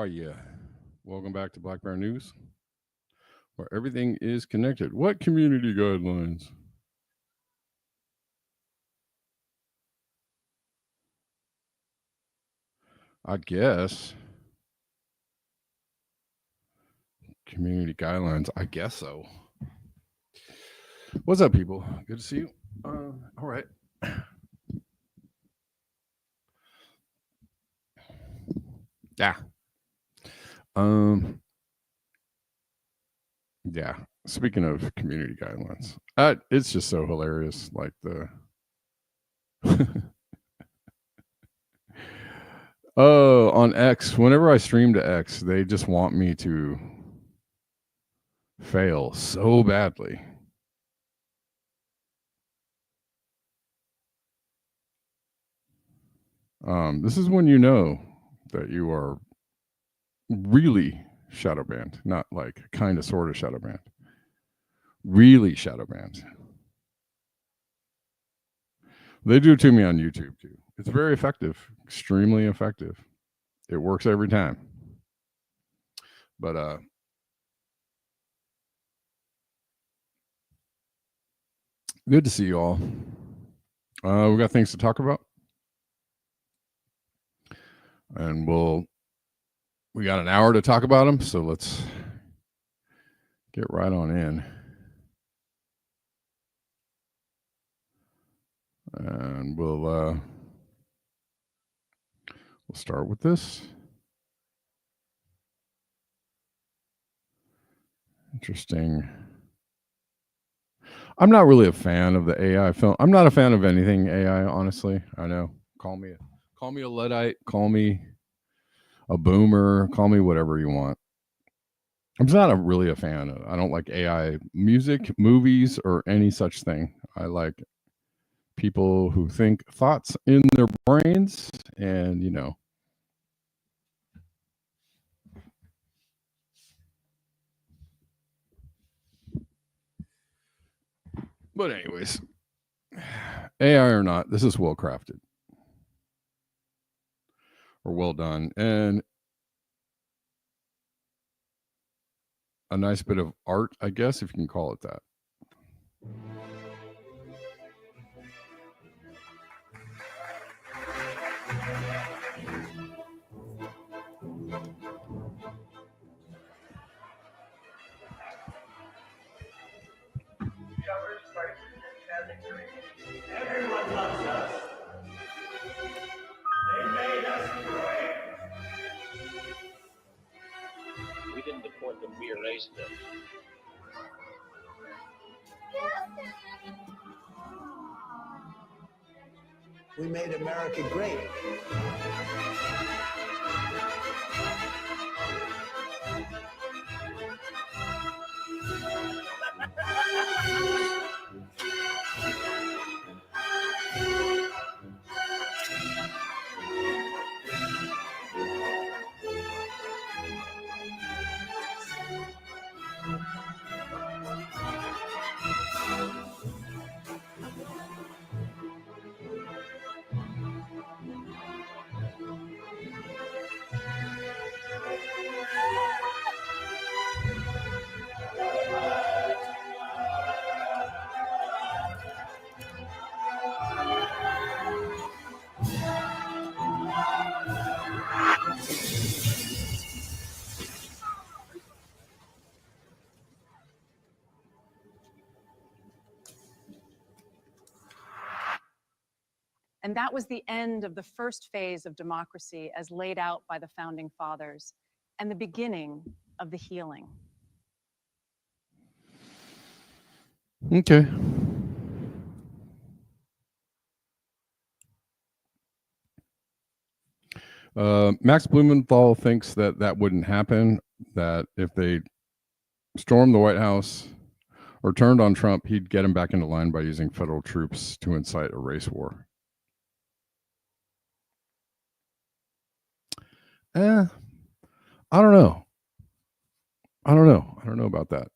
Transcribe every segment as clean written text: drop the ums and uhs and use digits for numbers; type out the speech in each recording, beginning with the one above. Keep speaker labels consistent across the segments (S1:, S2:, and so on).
S1: Yeah. Welcome back to Black Bear News, where everything is connected. What community guidelines? I guess. Community guidelines. I guess so. What's up, people? Good to see you. All right. Yeah. Um. Yeah. Speaking of community guidelines, it's just so hilarious. Like the. Oh, on X. Whenever I stream to X, they just want me to fail so badly. This is when you know that you are really shadow banned, not like kind of sort of shadow banned. Really shadow banned. They do it to me on YouTube too. It's very effective, extremely effective. It works every time. But good to see you all. We got things to talk about. And we got an hour to talk about them, so let's get right on in. And we'll start with this. Interesting. I'm not really a fan of the AI film. I'm not a fan of anything AI, honestly. I know. Call me a Luddite, call me a boomer, call me whatever you want. I'm just not really a fan of. I don't like AI music, movies, or any such thing. I like people who think thoughts in their brains, and But anyways, AI or not, this is well crafted or well done, and a nice bit of art, I guess, if you can call it that.
S2: Everyone loves us. They made us great.
S3: We didn't deport them, we erased them.
S4: We made America great.
S5: And that was the end of the first phase of democracy as laid out by the founding fathers, and the beginning of the healing.
S1: Okay. Max Blumenthal thinks that wouldn't happen, that if they stormed the White House or turned on Trump, he'd get him back into line by using federal troops to incite a race war. I don't know. I don't know about that.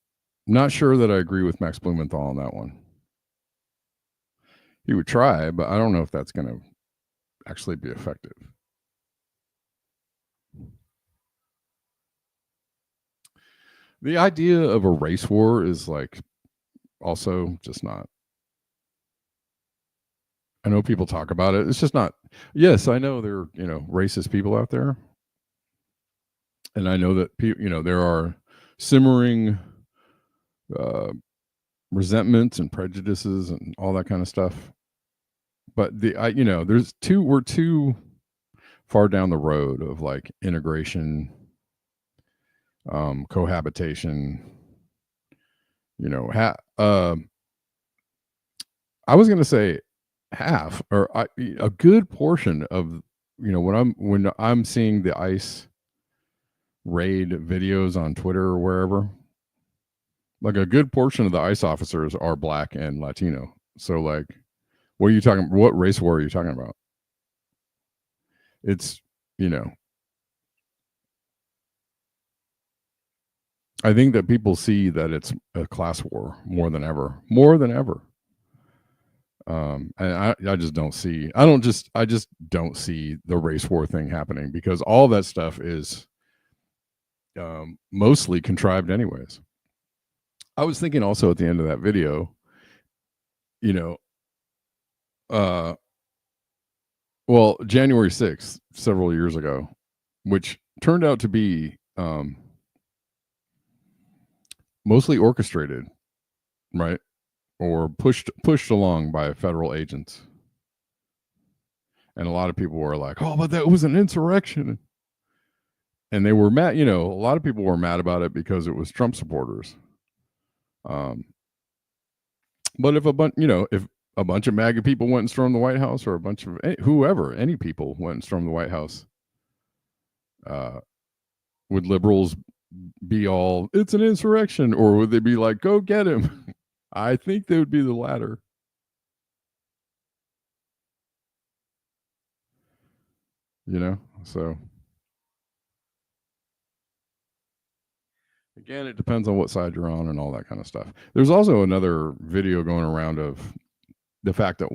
S1: Not sure that I agree with Max Blumenthal on that one. He would try, but I don't know if that's going to actually be effective. The idea of a race war is like also just not. I know people talk about it. It's just not. Yes, I know there are, racist people out there. And I know that there are simmering resentments and prejudices and all that kind of stuff. But we're too far down the road of like integration, cohabitation. I was going to say half or a good portion of when I'm seeing the ICE raid videos on Twitter or wherever, like a good portion of the ICE officers are Black and Latino. So like, what are you talking? What race war are you talking about? It's I think that people see that it's a class war more than ever. And I just don't see. I just don't see the race war thing happening because all that stuff is mostly contrived anyways. I was thinking also at the end of that video, well, January 6th, several years ago, which turned out to be mostly orchestrated, right? Or pushed along by federal agents. And a lot of people were like, oh, but that was an insurrection. And they were mad, a lot of people were mad about it because it was Trump supporters. But if if a bunch of MAGA people went and stormed the White House, or a bunch of any people went and stormed the White House, would liberals be all, it's an insurrection, or would they be like, go get him? I think they would be the latter. So again, it depends on what side you're on and all that kind of stuff. There's also another video going around of the fact that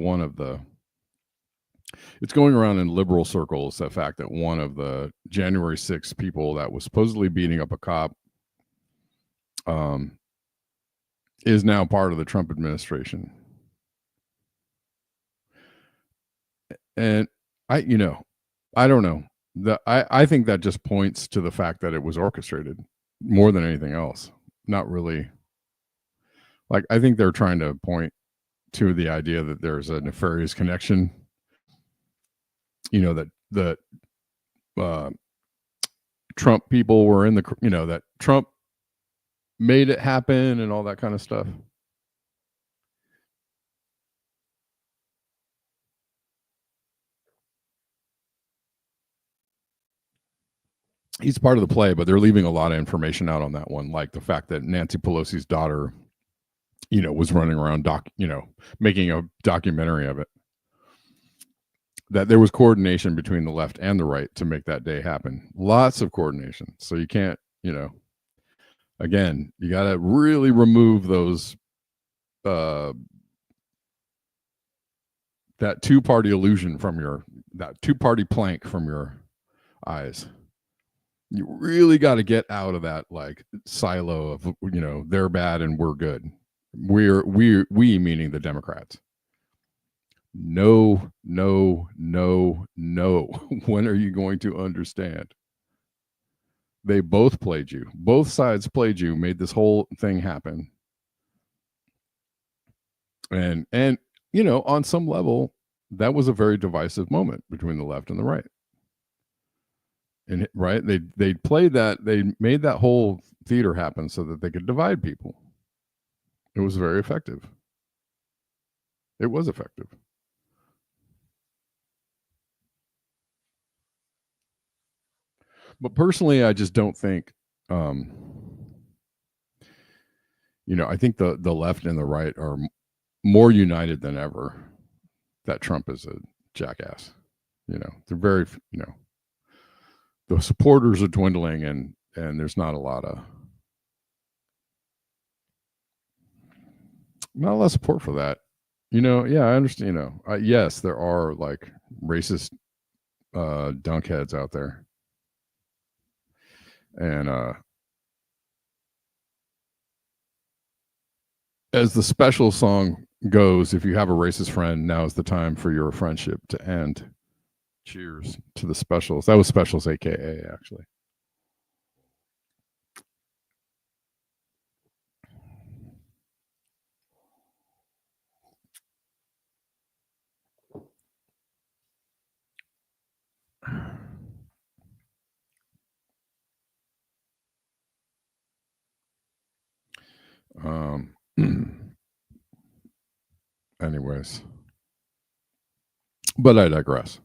S1: it's going around in liberal circles, the fact that one of the January 6th people that was supposedly beating up a cop is now part of the Trump administration. And I don't know. I think that just points to the fact that it was orchestrated more than anything else. Not really. Like, I think they're trying to point to the idea that there's a nefarious connection, that Trump people were in the, that Trump made it happen and all that kind of stuff. He's part of the play, but they're leaving a lot of information out on that one, like the fact that Nancy Pelosi's daughter, was running around making a documentary of it. That there was coordination between the left and the right to make that day happen. Lots of coordination. So you can't, again, you got to really remove those, that two-party illusion that two-party plank from your eyes. You really got to get out of that like silo of, they're bad and we're good. We meaning the Democrats. No. When are you going to understand? They both played you. Both sides played you, made this whole thing happen. And on some level, that was a very divisive moment between the left and the right. And right, they played that, they made that whole theater happen so that they could divide people. It was very effective. It was effective. But personally, I just don't think, I think the left and the right are more united than ever. That Trump is a jackass. They're very, the supporters are dwindling, and there's not a lot of support for that. Yeah, I understand. Yes, there are like racist dunkheads out there, and as the special song goes, if you have a racist friend, now is the time for your friendship to end. Cheers to the specials. That was specials, AKA, actually. Anyways, but I digress.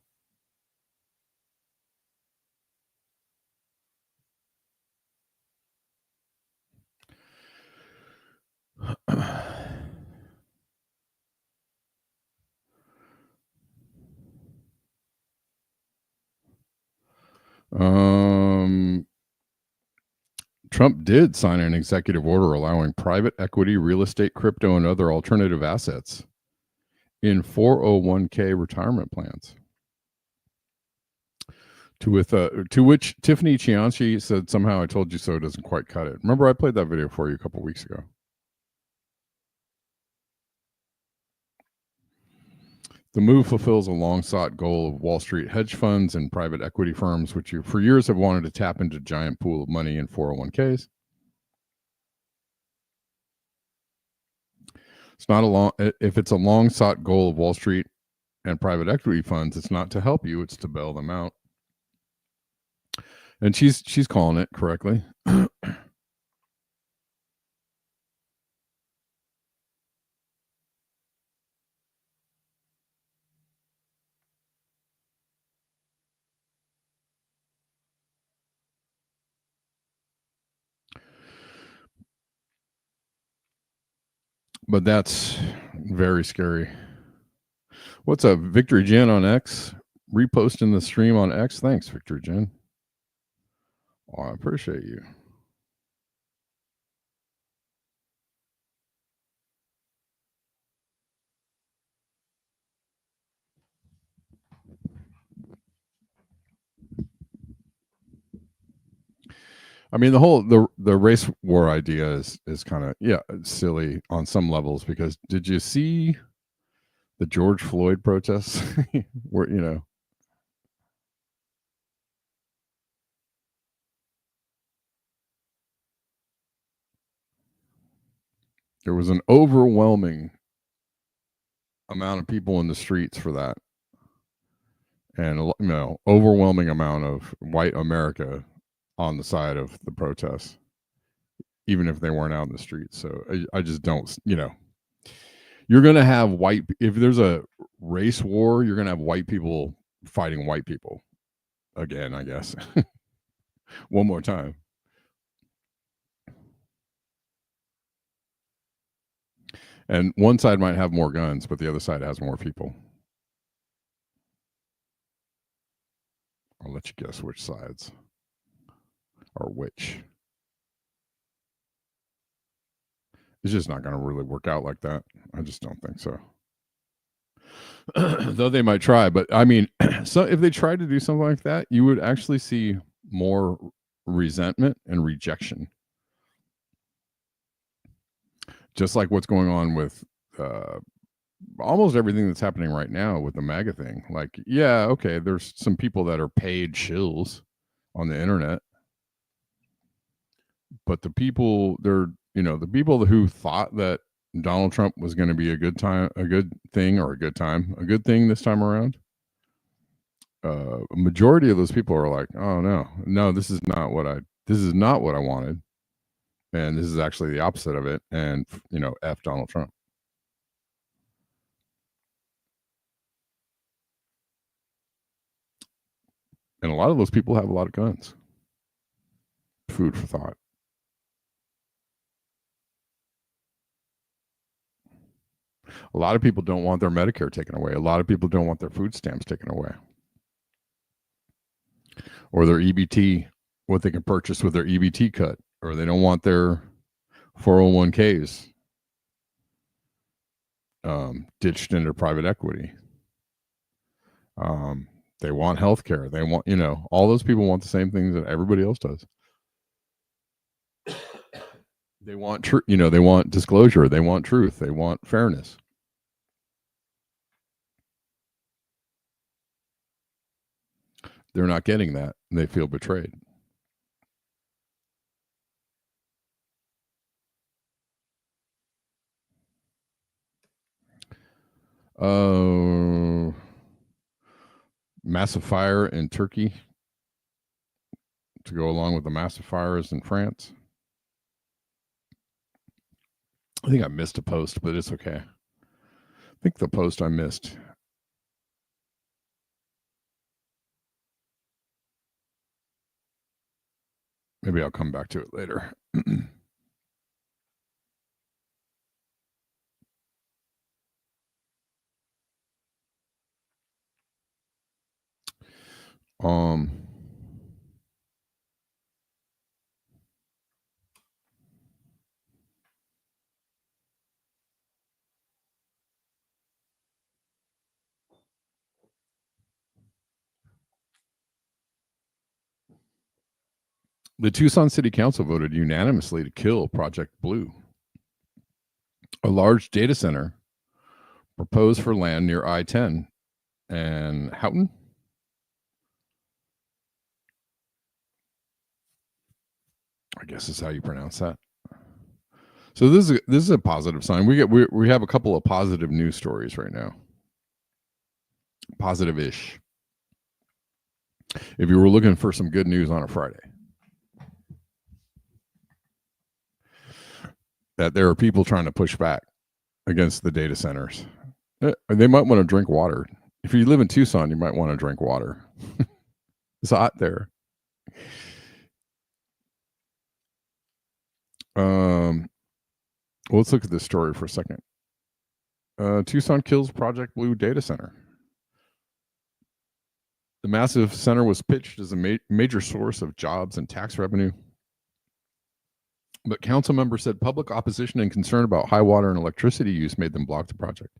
S1: Trump did sign an executive order allowing private equity, real estate, crypto, and other alternative assets in 401k retirement plans. To which Tiffany Chianchi said, "Somehow I told you so" doesn't quite cut it. Remember, I played that video for you a couple weeks ago. The move fulfills a long-sought goal of Wall Street hedge funds and private equity firms, which for years have wanted to tap into a giant pool of money in 401ks. It's not if it's a long-sought goal of Wall Street and private equity funds, it's not to help you, it's to bail them out. And she's calling it correctly. But that's very scary. What's up, Victory Jen on X? Reposting the stream on X. Thanks, Victory Jen. Oh, I appreciate you. I mean, the race war idea is kind of silly on some levels, because did you see the George Floyd protests where there was an overwhelming amount of people in the streets for that, and overwhelming amount of white America on the side of the protests, even if they weren't out in the streets. So I just don't, you're going to have if there's a race war, you're going to have white people fighting white people again, I guess. One more time. And one side might have more guns, but the other side has more people. I'll let you guess which sides or which. It's just not going to really work out like that. I just don't think so. Though they might try, but I mean, so if they tried to do something like that, you would actually see more resentment and rejection. Just like what's going on with almost everything that's happening right now with the MAGA thing. Like, yeah, okay, there's some people that are paid shills on the internet, but the people, the people who thought that Donald Trump was going to be a good thing this time around, a majority of those people are like, oh no, this is not what I wanted, and this is actually the opposite of it, and F Donald Trump. And a lot of those people have a lot of guns. Food for thought. A lot of people don't want their Medicare taken away. A lot of people don't want their food stamps taken away. Or their EBT, what they can purchase with their EBT cut. Or they don't want their 401ks ditched into private equity. They want health care. They want, all those people want the same things that everybody else does. They want truth, they want disclosure, they want truth, they want fairness. They're not getting that, and they feel betrayed. Massive fire in Turkey to go along with the massive fires in France. I think I missed a post, but it's okay. I think the post I missed. Maybe I'll come back to it later. The Tucson City Council voted unanimously to kill Project Blue, a large data center proposed for land near I-10 and Houghton. I guess is how you pronounce that. So this is a positive sign. We have a couple of positive news stories right now. Positive-ish. If you were looking for some good news on a Friday, that there are people trying to push back against the data centers. They might want to drink water. If you live in Tucson, you might want to drink water. It's hot there. Let's look at this story for a second. Tucson kills Project Blue data center. The massive center was pitched as a major source of jobs and tax revenue. But council members said public opposition and concern about high water and electricity use made them block the project.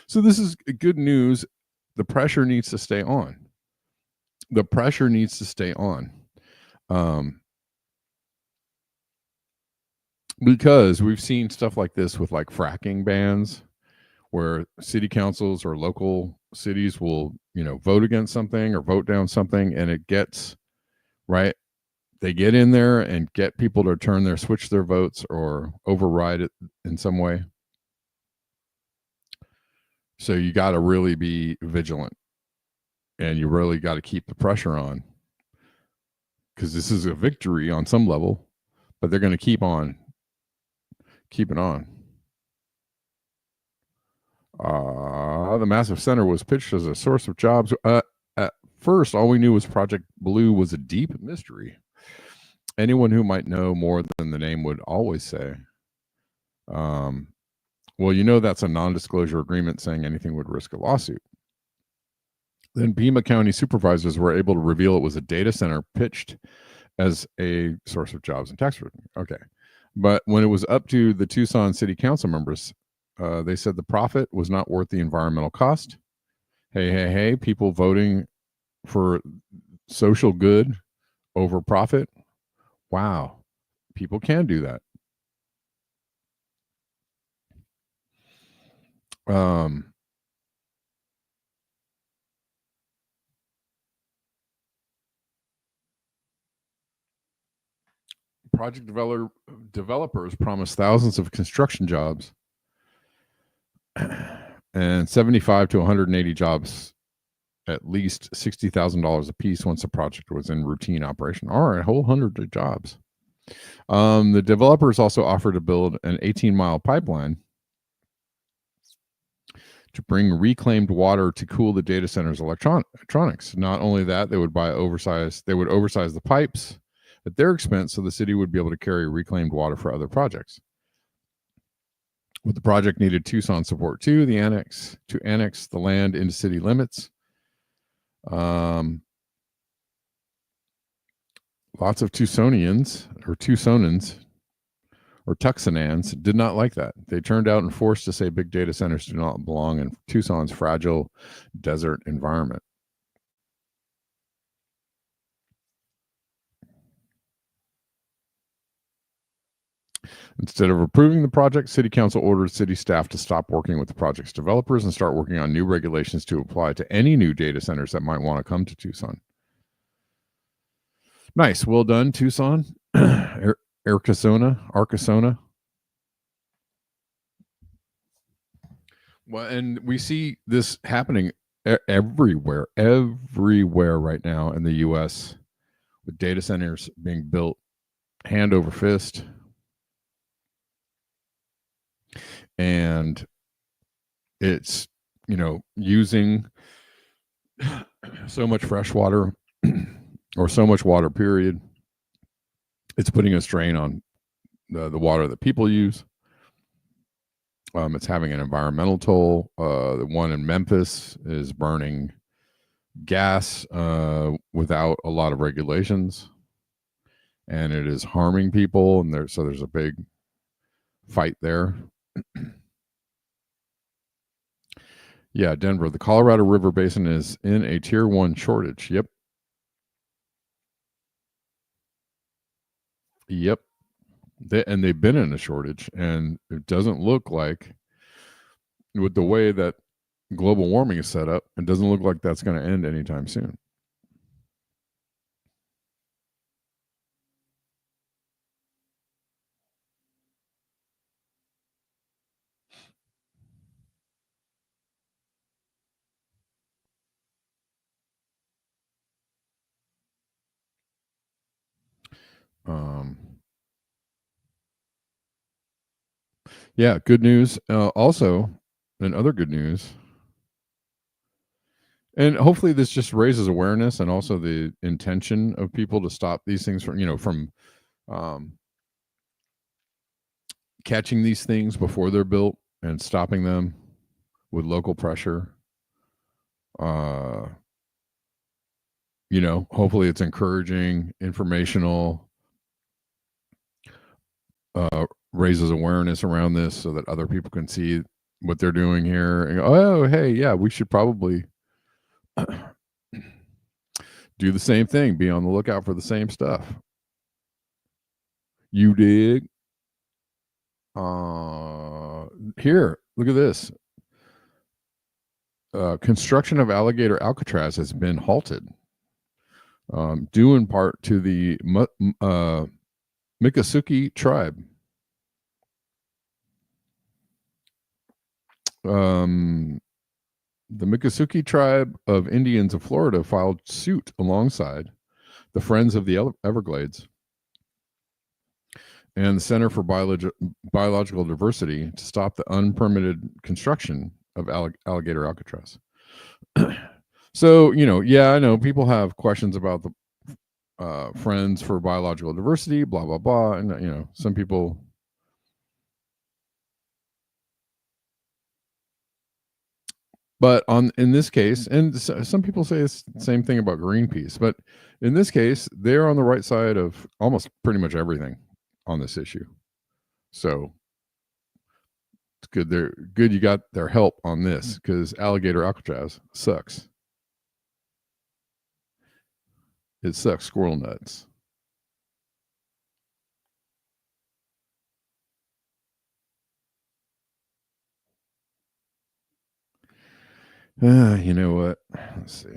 S1: So this is good news. The pressure needs to stay on. The pressure needs to stay on. Because we've seen stuff like this with like fracking bans, where city councils or local cities will, vote against something or vote down something, and it gets right. They get in there and get people to switch their votes or override it in some way. So you got to really be vigilant, and you really got to keep the pressure on, because this is a victory on some level, but they're going to keep it on. The massive center was pitched as a source of jobs. At first, all we knew was Project Blue was a deep mystery. Anyone who might know more than the name would always say, well, that's a non-disclosure agreement saying anything would risk a lawsuit. Then Pima County supervisors were able to reveal it was a data center pitched as a source of jobs and tax revenue. Okay. But when it was up to the Tucson City Council members, they said the profit was not worth the environmental cost. Hey, people voting for social good over profit. Wow. People can do that. Project developers promised thousands of construction jobs and 75 to 180 jobs, at least $60,000 a piece once the project was in routine operation. All right, a whole 100 jobs. The developers also offered to build an 18-mile pipeline to bring reclaimed water to cool the data center's electronics. Not only that, they would oversize the pipes at their expense, so the city would be able to carry reclaimed water for other projects. But the project needed Tucson support too, to annex the land into city limits. Lots of Tucsonans or Tucsonans did not like that. They turned out and forced to say big data centers do not belong in Tucson's fragile desert environment. Instead of approving the project, City Council ordered city staff to stop working with the project's developers and start working on new regulations to apply to any new data centers that might want to come to Tucson. Nice. Well done, Tucson. Arcasona. Well, and we see this happening everywhere right now in the U.S. with data centers being built hand over fist. And it's, using so much fresh water or so much water, period. It's putting a strain on the water that people use. It's having an environmental toll. The one in Memphis is burning gas without a lot of regulations, and it is harming people. And there's a big fight there. Yeah, Denver. The Colorado River Basin is in a tier 1 shortage. Yep. They've been in a shortage, and it doesn't look like, with the way that global warming is set up, it doesn't look like that's going to end anytime soon. Yeah, good news. Also, and other good news, and hopefully this just raises awareness and also the intention of people to stop these things from catching these things before they're built and stopping them with local pressure. Hopefully it's encouraging, informational, raises awareness around this so that other people can see what they're doing here and go, oh, hey, yeah, we should probably do the same thing, be on the lookout for the same stuff. You dig? Here, look at this. Construction of Alligater Alcatraz has been halted, due in part to the Miccosukee tribe. The Miccosukee tribe of Indians of Florida filed suit alongside the Friends of the Everglades and the Center for Biological Diversity to stop the unpermitted construction of Alligator Alcatraz. So, I know people have questions about the Friends for Biological Diversity, blah, blah, blah. And, some people... But in this case, and some people say it's the same thing about Greenpeace, but in this case, they're on the right side of almost pretty much everything on this issue. So it's good. They're good. You got their help on this, because Alligator Alcatraz sucks. It sucks squirrel nuts. You know what? Let's see.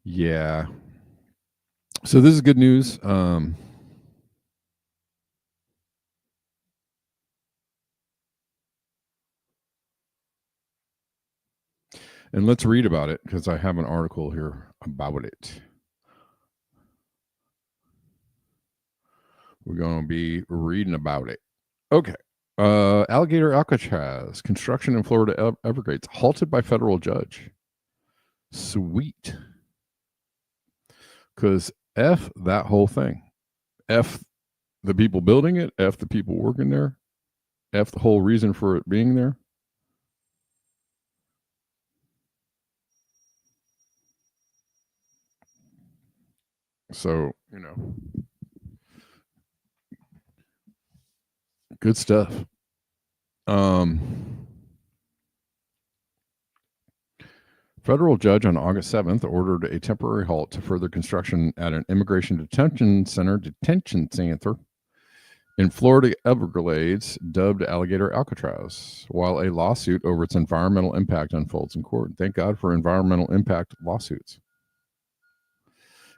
S1: Yeah. So this is good news. And let's read about it, because I have an article here about it. We're going to be reading about it. Okay. Alligator Alcatraz construction in Florida Everglades halted by federal judge. Sweet. Because F that whole thing. F the people building it. F the people working there. F the whole reason for it being there. So, good stuff. Federal judge on August 7th ordered a temporary halt to further construction at an immigration detention center in Florida Everglades, dubbed Alligater Alcatraz, while a lawsuit over its environmental impact unfolds in court. Thank God for environmental impact lawsuits.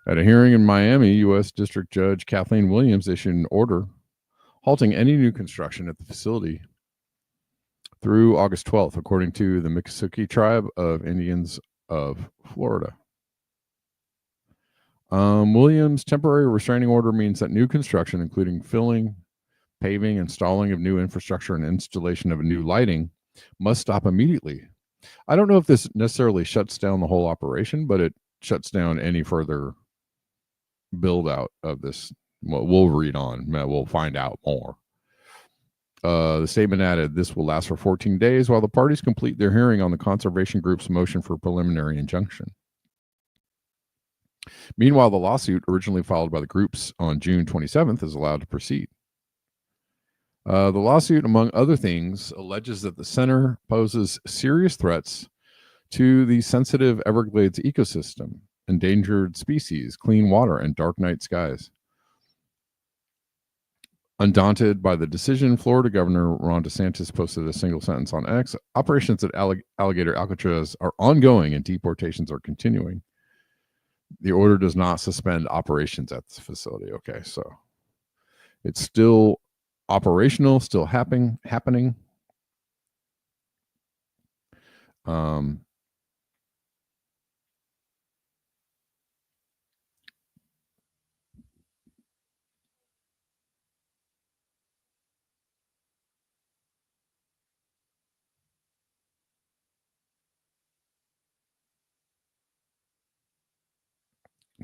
S1: At a hearing in Miami, U.S. District Judge Kathleen Williams issued an order halting any new construction at the facility through August 12th, according to the Miccosukee Tribe of Indians of Florida. Williams' temporary restraining order means that new construction, including filling, paving, installing of new infrastructure, and installation of new lighting, must stop immediately. I don't know if this necessarily shuts down the whole operation, but it shuts down any further build out of this. Well, we'll read on. We'll find out more. The statement added, this will last for 14 days while the parties complete their hearing on the conservation group's motion for preliminary injunction. Meanwhile, the lawsuit, originally filed by the groups on June 27th, is allowed to proceed. The lawsuit, among other things, alleges that the center poses serious threats to the sensitive Everglades ecosystem, endangered species, clean water, and dark night skies. Undaunted by the decision, Florida Governor Ron DeSantis posted a single sentence on X. Operations at Alligator Alcatraz are ongoing and deportations are continuing. The order does not suspend operations at the facility. Okay, so it's still operational, still happening.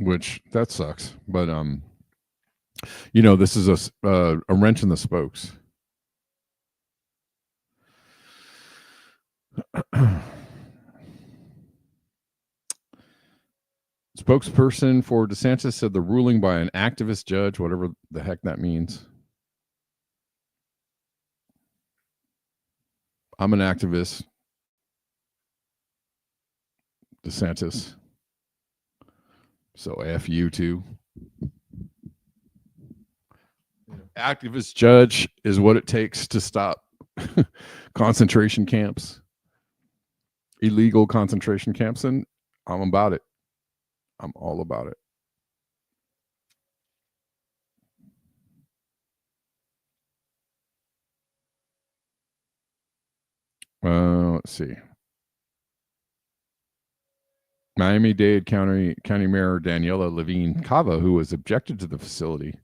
S1: Which that sucks, but this is a wrench in the spokes. Spokesperson for DeSantis said the ruling by an activist judge, whatever the heck that means. I'm an activist. DeSantis. So F you too. Activist judge is what it takes to stop concentration camps, illegal concentration camps, and I'm about it. I'm all about it. Let's see. Miami-Dade County Mayor Daniela Levine Cava, who has objected to the facility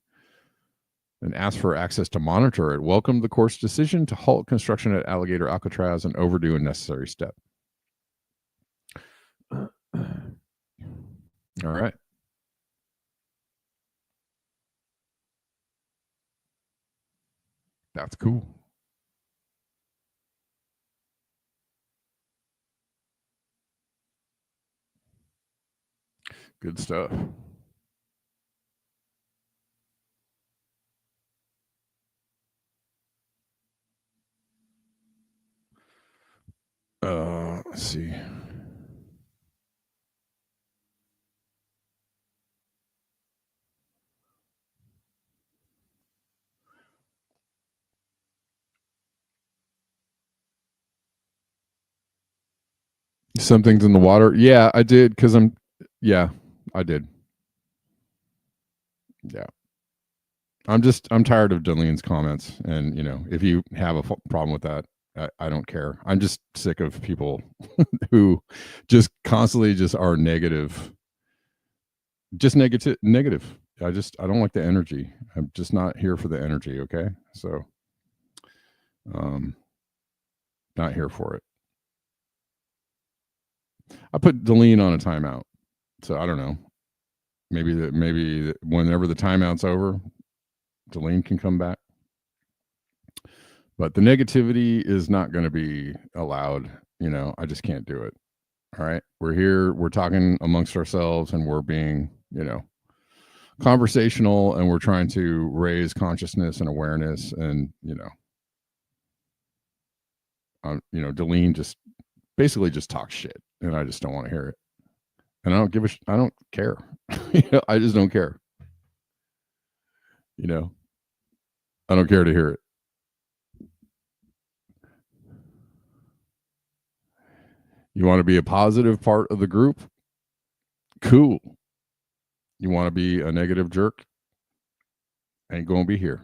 S1: and asked for access to monitor it, welcomed the court's decision to halt construction at Alligator Alcatraz, an overdue and necessary step. All right. That's cool. Good stuff. Let's see. Something's in the water. Yeah, I did because I did. Yeah. I'm tired of Delene's comments. And, if you have a problem with that, I don't care. I'm just sick of people who just constantly just are negative. Just negative. I don't like the energy. I'm just not here for the energy. Okay. So, not here for it. I put Delene on a timeout. So I don't know. Maybe whenever the timeout's over, Delene can come back. But the negativity is not going to be allowed. I just can't do it. All right. We're here. We're talking amongst ourselves and we're being, conversational, and we're trying to raise consciousness and awareness. And Deline just basically just talks shit, and I just don't want to hear it. And I don't give a I don't care. I just don't care. I don't care to hear it. You want to be a positive part of the group? Cool. You want to be a negative jerk? Ain't gonna be here.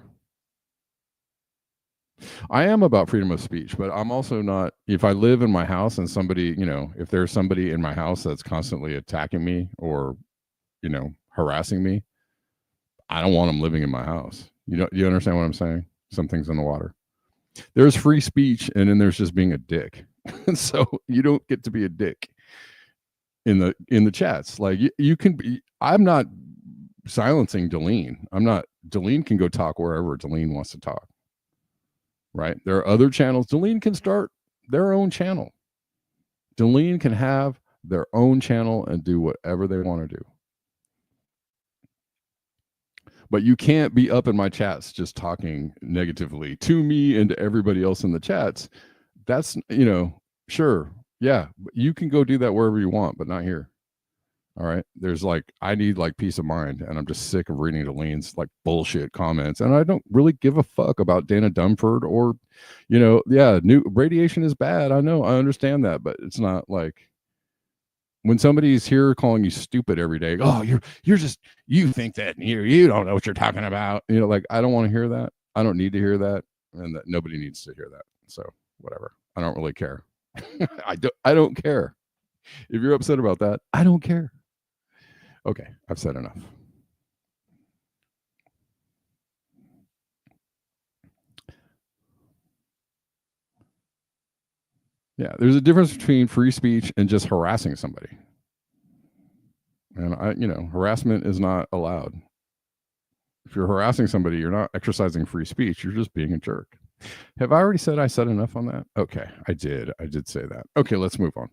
S1: I am about freedom of speech, but I'm also not. If I live in my house and somebody, if there's somebody in my house that's constantly attacking me or, harassing me, I don't want them living in my house. You understand what I'm saying? Something's in the water. There's free speech, and then there's just being a dick. So you don't get to be a dick in the chats. Like you can be. I'm not silencing Deline. Deline can go talk wherever Deline wants to talk. Right? There are other channels. Deline can start their own channel. Deline can have their own channel and do whatever they want to do. But you can't be up in my chats just talking negatively to me and to everybody else in the chats. That's, sure. Yeah, you can go do that wherever you want, but not here. All right. There's I need peace of mind, and I'm just sick of reading Deline's bullshit comments. And I don't really give a fuck about Dana Dunford or, new radiation is bad. I know, I understand that, but it's not when somebody's here calling you stupid every day. Oh, you're just, you think that you don't know what you're talking about. I don't want to hear that. I don't need to hear that, and that nobody needs to hear that. So whatever. I don't really care. I don't care. If you're upset about that, I don't care. Okay, I've said enough. Yeah, there's a difference between free speech and just harassing somebody. And harassment is not allowed. If you're harassing somebody, you're not exercising free speech. You're just being a jerk. Have I already said I said enough on that? Okay, I did. I did say that. Okay, let's move on.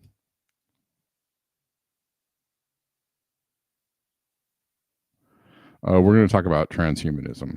S1: We're going to talk about transhumanism.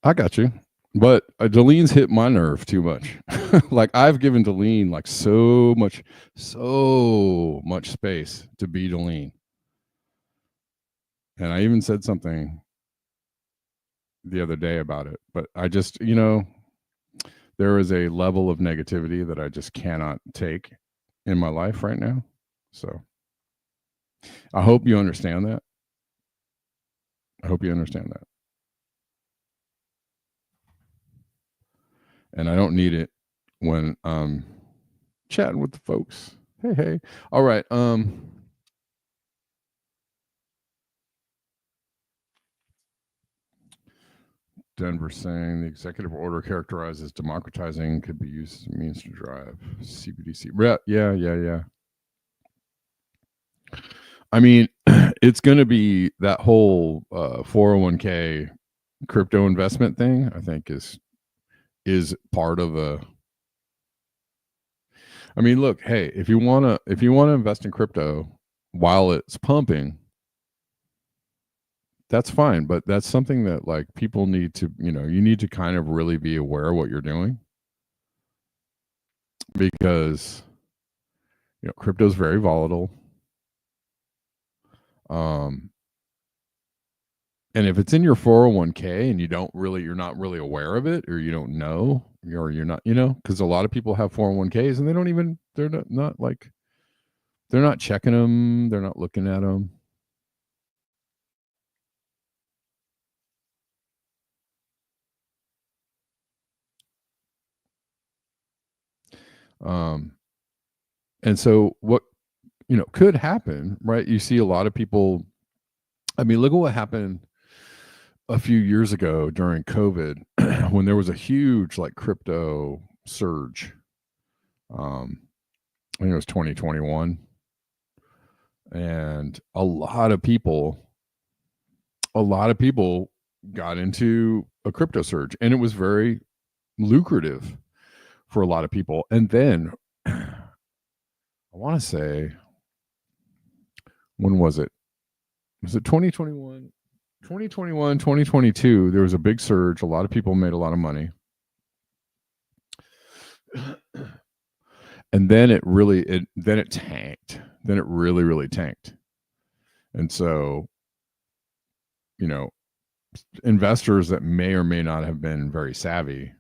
S1: I got you. But Deline's hit my nerve too much. I've given Deline so much space to be Deline. And I even said something the other day about it. But I just, there is a level of negativity that I just cannot take in my life right now. So I hope you understand that. I hope you understand that. And I don't need it when I'm chatting with the folks. Hey. All right. Denver saying the executive order characterized as democratizing could be used as a means to drive CBDC. Yeah. I mean, it's going to be that whole 401k crypto investment thing, I think is part of I mean, look, hey, if you want to invest in crypto while it's pumping, that's fine, but that's something that people need to, you need to kind of really be aware of what you're doing, because crypto is very volatile. And if it's in your 401k and you're not really aware of it, or you don't know, or you're not, because a lot of people have 401ks and they're not checking them. They're not looking at them. And so what, could happen, right? You see a lot of people, I mean, look at what happened a few years ago during COVID when there was a huge crypto surge. I think it was 2021. And a lot of people got into a crypto surge, and it was very lucrative for a lot of people. And then I want to say, when was it? Was it 2021? 2021, 2022, there was a big surge. A lot of people made a lot of money. And then it tanked. Then it really, really tanked. And so, investors that may or may not have been very savvy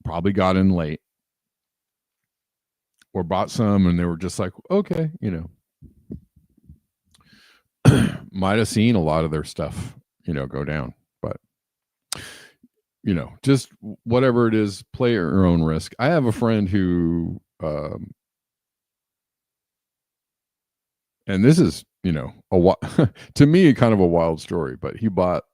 S1: probably got in late or bought some, and they were just like, okay, might have seen a lot of their stuff, go down. But, just whatever it is, play at your own risk. I have a friend who, and this is, to me, kind of a wild story, but he bought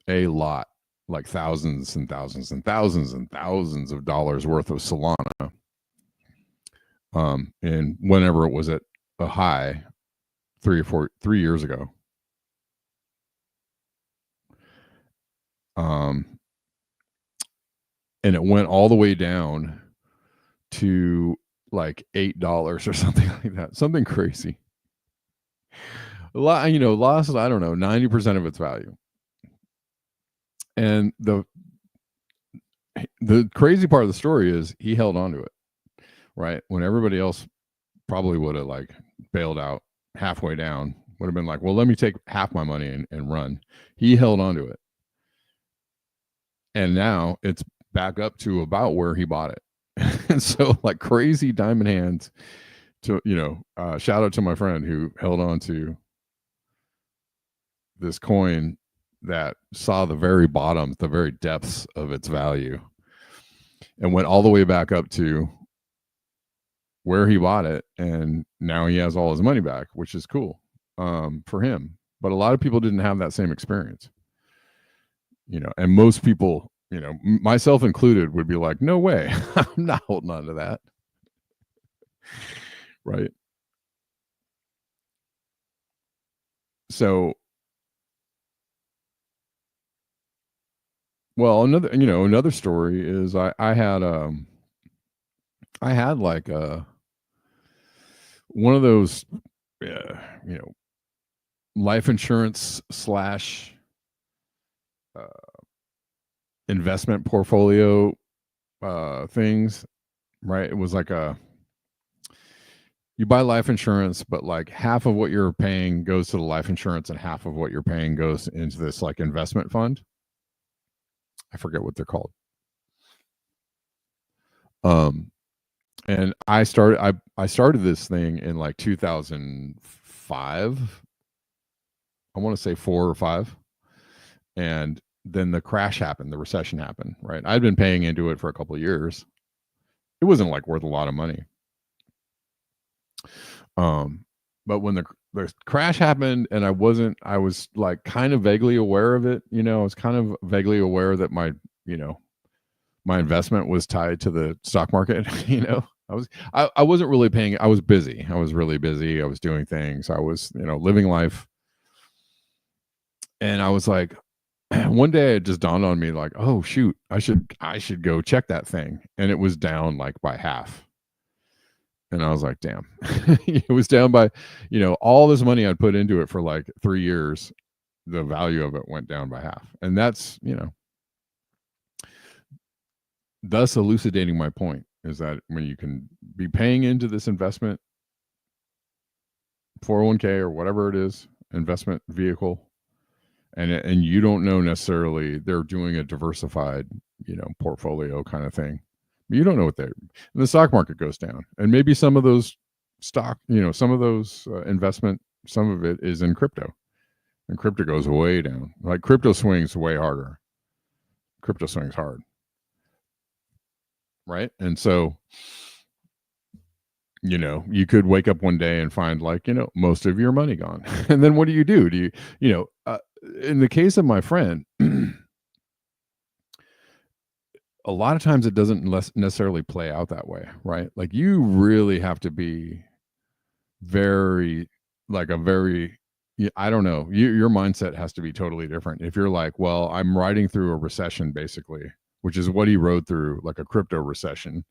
S1: a lot, like thousands and thousands and thousands and thousands of dollars worth of Solana. And whenever it was at a high 3 years ago. And it went all the way down to like $8 or something like that. Something crazy. Lost, I don't know, 90% of its value. And the crazy part of the story is he held on to it, right? When everybody else probably would have like bailed out halfway down, would have been like, well, let me take half my money and run. He held on to it. And now it's back up to about where he bought it. And so, like, crazy diamond hands to, shout out to my friend who held on to this coin that saw the very bottom, the very depths of its value, and went all the way back up to where he bought it. And now he has all his money back, which is cool for him. But a lot of people didn't have that same experience, and most people, myself included, would be like, no way, I'm not holding on to that. Right. So, well, another story is I had like one of those, life insurance / investment portfolio things, right? It was like you buy life insurance, but like half of what you're paying goes to the life insurance and half of what you're paying goes into this like investment fund. I forget what they're called. And I started this thing in like 2005. I want to say 4 or 5. And then the crash happened, the recession happened, right? I'd been paying into it for a couple of years. It wasn't like worth a lot of money. But when the crash happened and I was like kind of vaguely aware of it, I was kind of vaguely aware that my investment was tied to the stock market. I wasn't really paying. I was busy. I was really busy. I was doing things. I was, living life. And I was like, one day it just dawned on me like, oh shoot, I should go check that thing. And it was down like by half. And I was like, damn, it was down by, all this money I'd put into it for like 3 years. The value of it went down by half. And that's, thus elucidating my point is that when you can be paying into this investment 401k or whatever it is, investment vehicle, and you don't know necessarily they're doing a diversified, portfolio kind of thing. But you don't know what the stock market goes down, and maybe some of those stock, some of those investment, some of it is in crypto, and crypto goes way down. Like crypto swings way harder. Crypto swings hard. Right. And so, you could wake up one day and find like, most of your money gone. And then what do? Do you, in the case of my friend, a lot of times it doesn't necessarily play out that way, right? Like you really have to be very, like a very, I don't know, your mindset has to be totally different. If you're like, well, I'm riding through a recession basically, which is what he rode through, like a crypto recession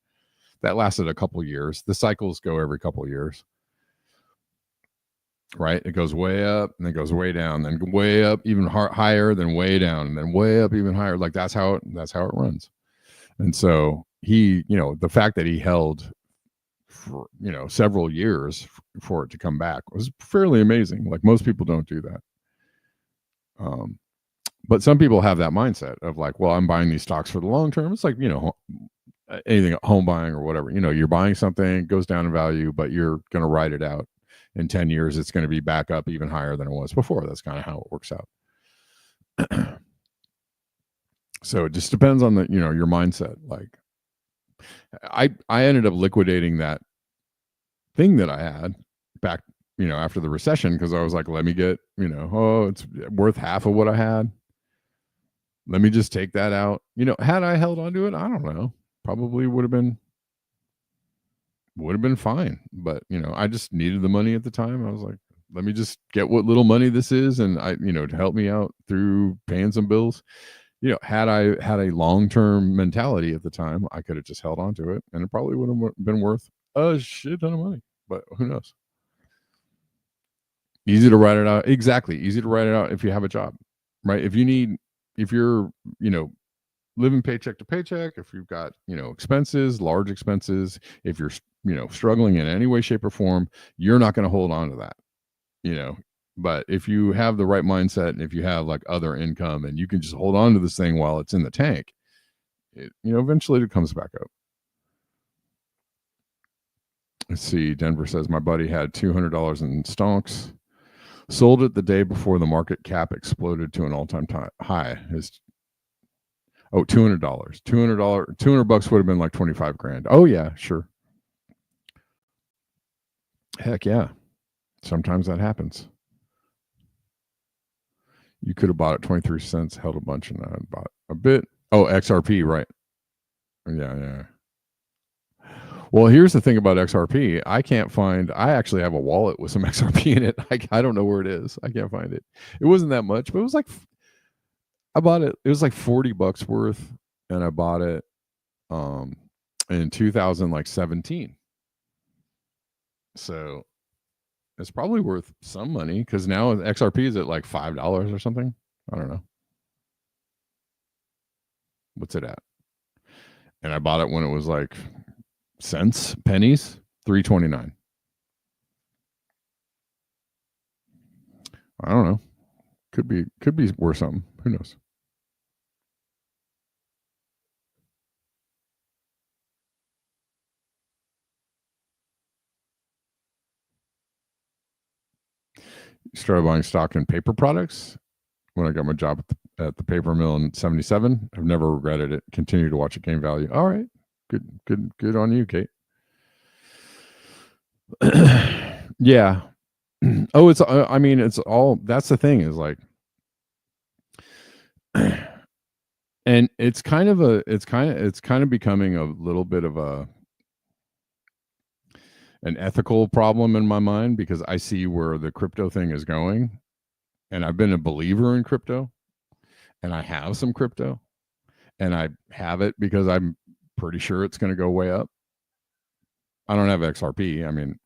S1: that lasted a couple years. The cycles go every couple years, right? It goes way up and then goes way down, then way up even higher, then way down, and then way up even higher. Like that's how it runs. And so he, the fact that he held for several years for it to come back was fairly amazing. Like most people don't do that. But some people have that mindset of like, well, I'm buying these stocks for the long term. It's like, anything, home buying or whatever, you're buying something, it goes down in value, but you're going to ride it out. In 10 years, it's going to be back up even higher than it was before. That's kind of how it works out. So it just depends on the, your mindset. Like I ended up liquidating that thing that I had back, after the recession, because I was like, let me get, it's worth half of what I had. Let me just take that out. Had I held onto it, I don't know, probably would have been fine. But I just needed the money at the time. I was like, let me just get what little money this is, and I, to help me out through paying some bills. Had I had a long-term mentality at the time, I could have just held on to it, and it probably would have been worth a shit ton of money. But who knows? Easy to write it out. Exactly. Easy to write it out if you have a job, right? If you're, living paycheck to paycheck, if you've got, expenses, large expenses, if you're, struggling in any way, shape, or form, you're not going to hold on to that, But if you have the right mindset and if you have like other income and you can just hold on to this thing while it's in the tank, it, eventually it comes back up. Let's see. Denver says my buddy had $200 in stonks, sold it the day before the market cap exploded to an all-time high. $200. $200 would have been like 25 grand. Oh yeah, sure. Heck yeah. Sometimes that happens. You could have bought it 23 cents, held a bunch, and I bought a bit. Oh, XRP, right. Yeah. Well, here's the thing about XRP. I actually have a wallet with some XRP in it. I don't know where it is. I can't find it. It wasn't that much, but it was like, I bought it. It was like $40 worth, and I bought it in 2017. So it's probably worth some money because now XRP is at like $5 or something. I don't know. What's it at? And I bought it when it was like pennies, $3.29. I don't know. Could be worth something. Who knows? Started buying stock in paper products when I got my job at the paper mill in 77. I've never regretted it. Continue to watch it gain value. All right. Good on you, Kate. Yeah. Oh, it's all, that's the thing is like, and it's kind of becoming a little bit of an ethical problem in my mind, because I see where the crypto thing is going, and I've been a believer in crypto, and I have some crypto, and I have it because I'm pretty sure it's going to go way up. I don't have XRP. I mean,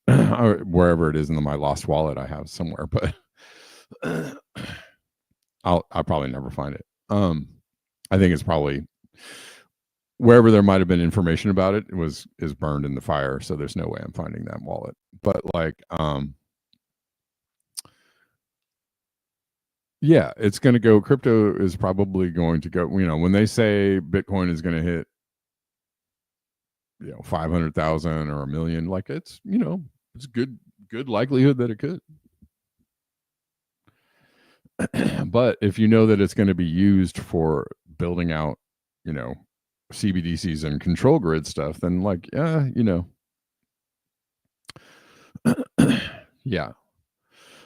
S1: wherever it is in my lost wallet, I have somewhere, but I'll probably never find it. I think it's probably wherever there might have been information about it is burned in the fire. So there's no way I'm finding that wallet. But like, yeah, it's going to go. Crypto is probably going to go. When they say Bitcoin is going to hit, 500,000 or 1 million, like it's good likelihood that it could. But if you know that it's going to be used for building out, CBDCs and control grid stuff, then like, yeah.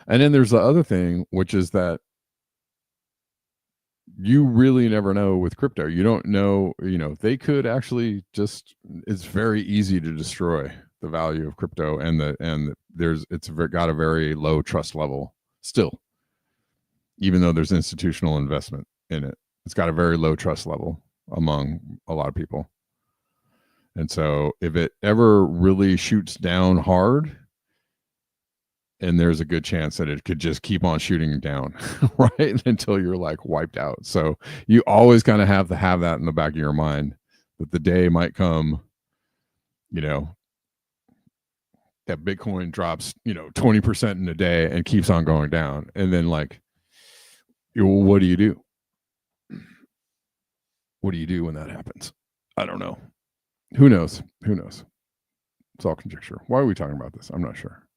S1: And then there's the other thing, which is that you really never know with crypto. You don't know, they could actually just, it's very easy to destroy the value of crypto, and it's got a very low trust level still, even though there's institutional investment in it. It's got a very low trust level among a lot of people. And so if it ever really shoots down hard, and there's a good chance that it could just keep on shooting down, right, until you're like wiped out. So you always kind of have to have that in the back of your mind, that the day might come, that Bitcoin drops, 20% in a day and keeps on going down. And then what do you do? What do you do when that happens? I don't know. Who knows? It's all conjecture. Why are we talking about this? I'm not sure.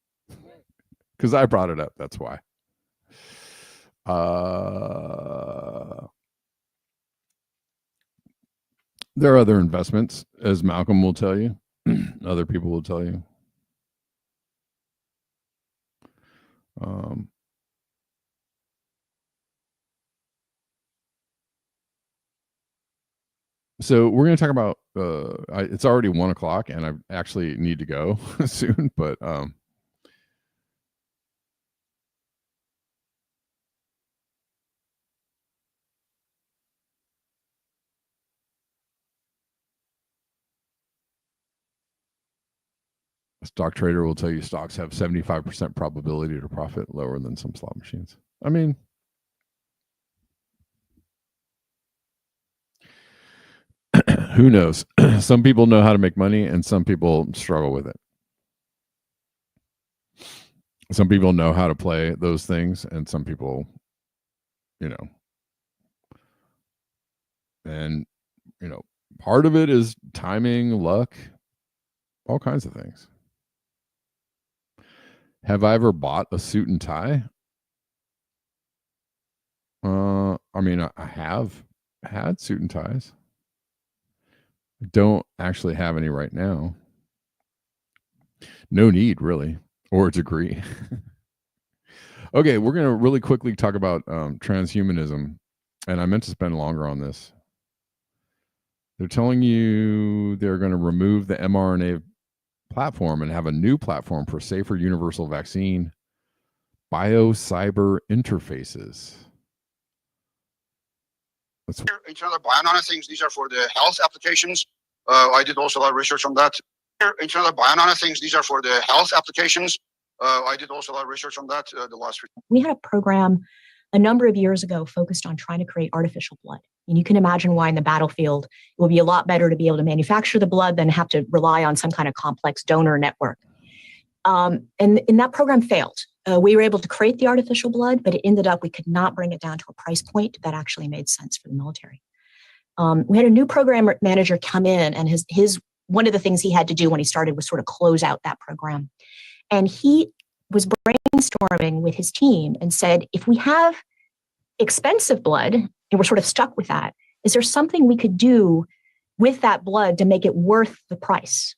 S1: Because I brought it up. That's why. There are other investments, as Malcolm will tell you. Other people will tell you. So we're going to talk about. It's already 1:00, and I actually need to go soon. But a stock trader will tell you stocks have 75% probability to profit, lower than some slot machines. I mean, who knows? Some people know how to make money, and some people struggle with it. Some people know how to play those things, and some people, and part of it is timing, luck, all kinds of things. Have I ever bought a suit and tie? I mean, I have had suit and ties. I don't actually have any right now. No need, really, or degree. Okay, we're going to really quickly talk about transhumanism, and I meant to spend longer on this. They're telling you they're going to remove the mRNA platform and have a new platform for safer universal vaccine biocyber interfaces.
S6: Internal bionano things, these are for the health applications. I did also a lot of research on that. Internal bionano things, these are for the health applications. I did also a lot of research on that the last week.
S7: We had a program a number of years ago focused on trying to create artificial blood. And you can imagine why in the battlefield, it will be a lot better to be able to manufacture the blood than have to rely on some kind of complex donor network. And that program failed. We were able to create the artificial blood, but it ended up, we could not bring it down to a price point that actually made sense for the military. We had a new program manager come in, and his one of the things he had to do when he started was sort of close out that program. And he was brainstorming with his team and said, if we have expensive blood and we're sort of stuck with that, is there something we could do with that blood to make it worth the price?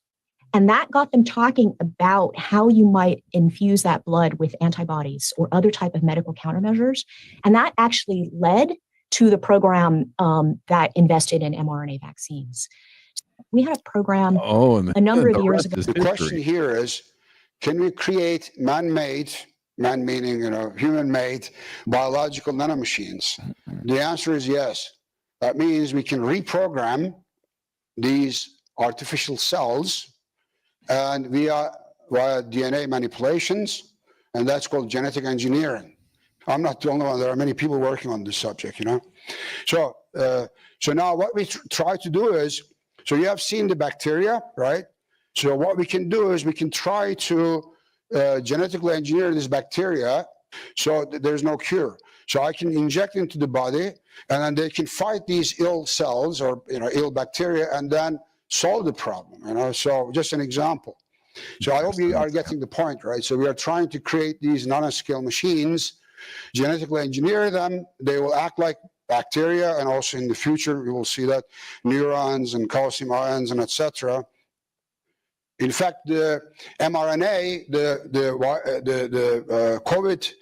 S7: And that got them talking about how you might infuse that blood with antibodies or other type of medical countermeasures. And that actually led to the program that invested in mRNA vaccines. We had a program a number of years ago.
S6: The question here is, can we create man-made, man meaning, human-made biological nanomachines? The answer is yes. That means we can reprogram these artificial cells and via DNA manipulations, and that's called genetic engineering. I'm not the only one. There are many people working on this subject, So now what we try to do is, so you have seen the bacteria, right? So what we can do is we can try to genetically engineer this bacteria so that there's no cure. So I can inject into the body, and then they can fight these ill cells or ill bacteria, and then solve the problem. So just an example. So I hope you are getting the point, right? So we are trying to create these nanoscale machines, genetically engineer them. They will act like bacteria, and also in the future we will see that neurons and calcium ions and etc. In fact, the mRNA, the COVID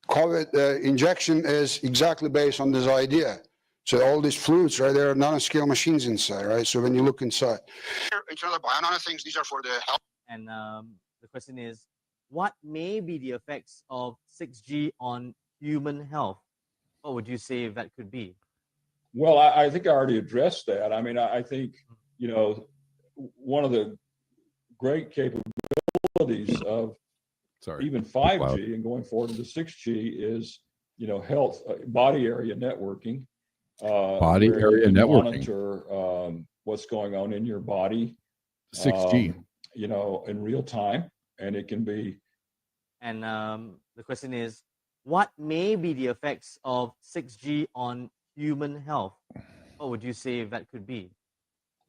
S6: COVID injection is exactly based on this idea. So all these fluids, right, there are nanoscale machines inside, right? So when you look inside. Internal bio things, these are for the health.
S8: And the question is, what may be the effects of 6G on human health? What would you say that could be?
S9: Well, I think I already addressed that. I mean, I think, you know, one of the great capabilities of even 5G and going forward into 6G is, you know, health, body area networking.
S1: Body area networking.
S9: Monitor what's going on in your body.
S1: 6G.
S9: You know, in real time, and it can be.
S8: And the question is, what may be the effects of 6G on human health? What would you say that could be?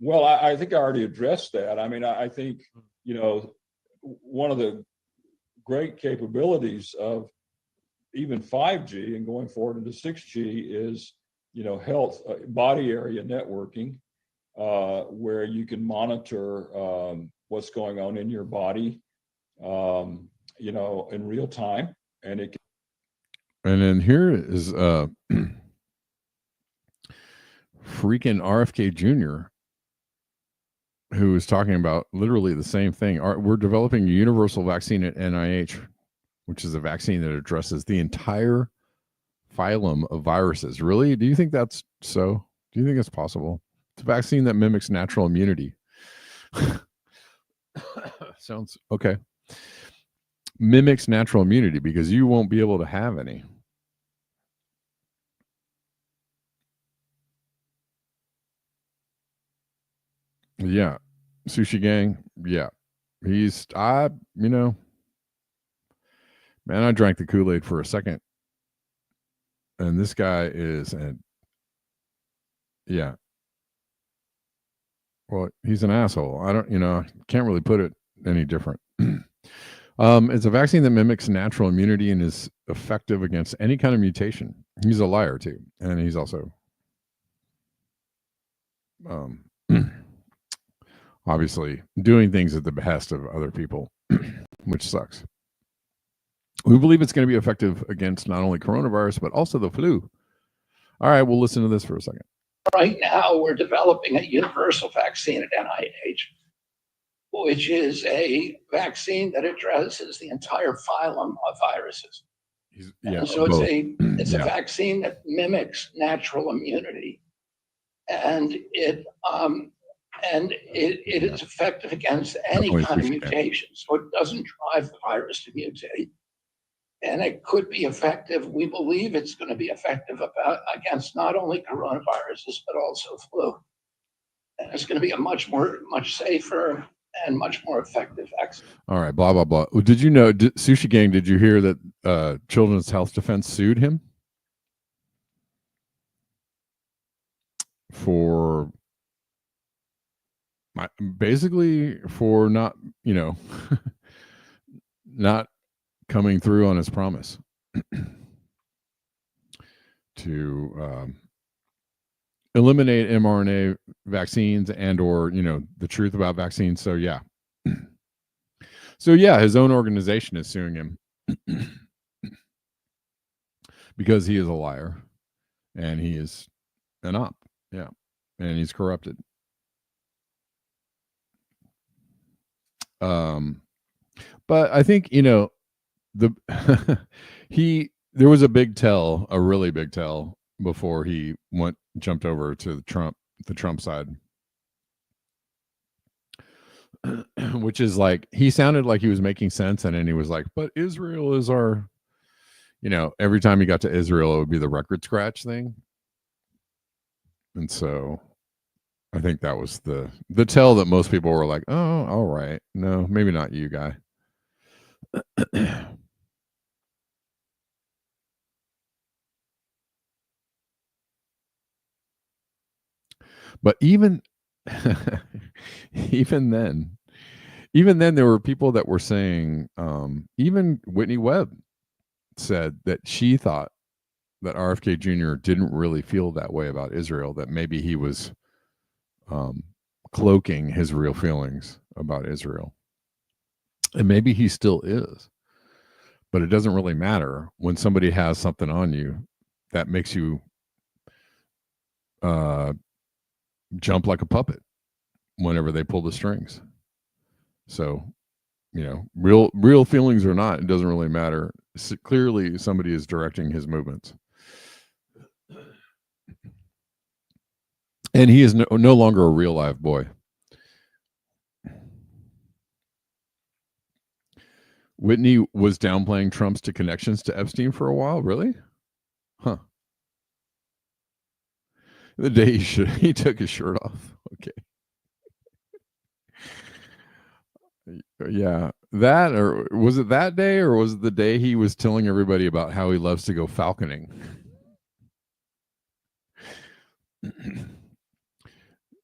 S9: Well, I think I already addressed that. I mean, I think, you know, one of the great capabilities of even 5G and going forward into 6G is, you know, health, body area networking, where you can monitor what's going on in your body, you know, in real time, and it.
S1: And then here is freaking RFK Jr., who is talking about literally the same thing. We're developing a universal vaccine at NIH, which is a vaccine that addresses the entire phylum of viruses. Really? Do you think that's so? Do you think it's possible? It's a vaccine that mimics natural immunity. Sounds okay. Mimics natural immunity because you won't be able to have any. Yeah. Sushi Gang. Yeah. You know, man, I drank the Kool-Aid for a second. And this guy is yeah. Well, he's an asshole. Can't really put it any different. It's a vaccine that mimics natural immunity and is effective against any kind of mutation. He's a liar too. And he's also obviously doing things at the behest of other people, which sucks. We believe it's going to be effective against not only coronavirus, but also the flu. All right, we'll listen to this for a second.
S10: Right now, we're developing a universal vaccine at NIH, which is a vaccine that addresses the entire phylum of viruses. So it's a vaccine that mimics natural immunity, and it is effective against any kind of mutation. So it doesn't drive the virus to mutate. And it could be effective. We believe it's going to be effective against not only coronaviruses, but also flu. And it's going to be a much safer and much more effective vaccine.
S1: All right, blah, blah, blah. Did you know, Sushi Gang, did you hear that Children's Health Defense sued him for basically for not, not coming through on his promise to eliminate mRNA vaccines or the truth about vaccines. So yeah, his own organization is suing him because he is a liar and he is an op. Yeah, and he's corrupted. But I think there was a really big tell before he jumped over to the Trump side, which is like he sounded like he was making sense, and then he was like, "But Israel is our," every time he got to Israel, it would be the record scratch thing, and so I think that was the tell that most people were like, "Oh, all right, no, maybe not you, guy." But even then there were people that were saying, even Whitney Webb said that she thought that RFK Jr. didn't really feel that way about Israel, that maybe he was cloaking his real feelings about Israel. And maybe he still is. But it doesn't really matter when somebody has something on you that makes you jump like a puppet whenever they pull the strings. So, real feelings or not, it doesn't really matter. Clearly, somebody is directing his movements. And he is no longer a real live boy. Whitney was downplaying Trump's connections to Epstein for a while. Really? Huh. The day he took his shirt off. Okay. Yeah. That, or was it that day, or was it the day he was telling everybody about how he loves to go falconing?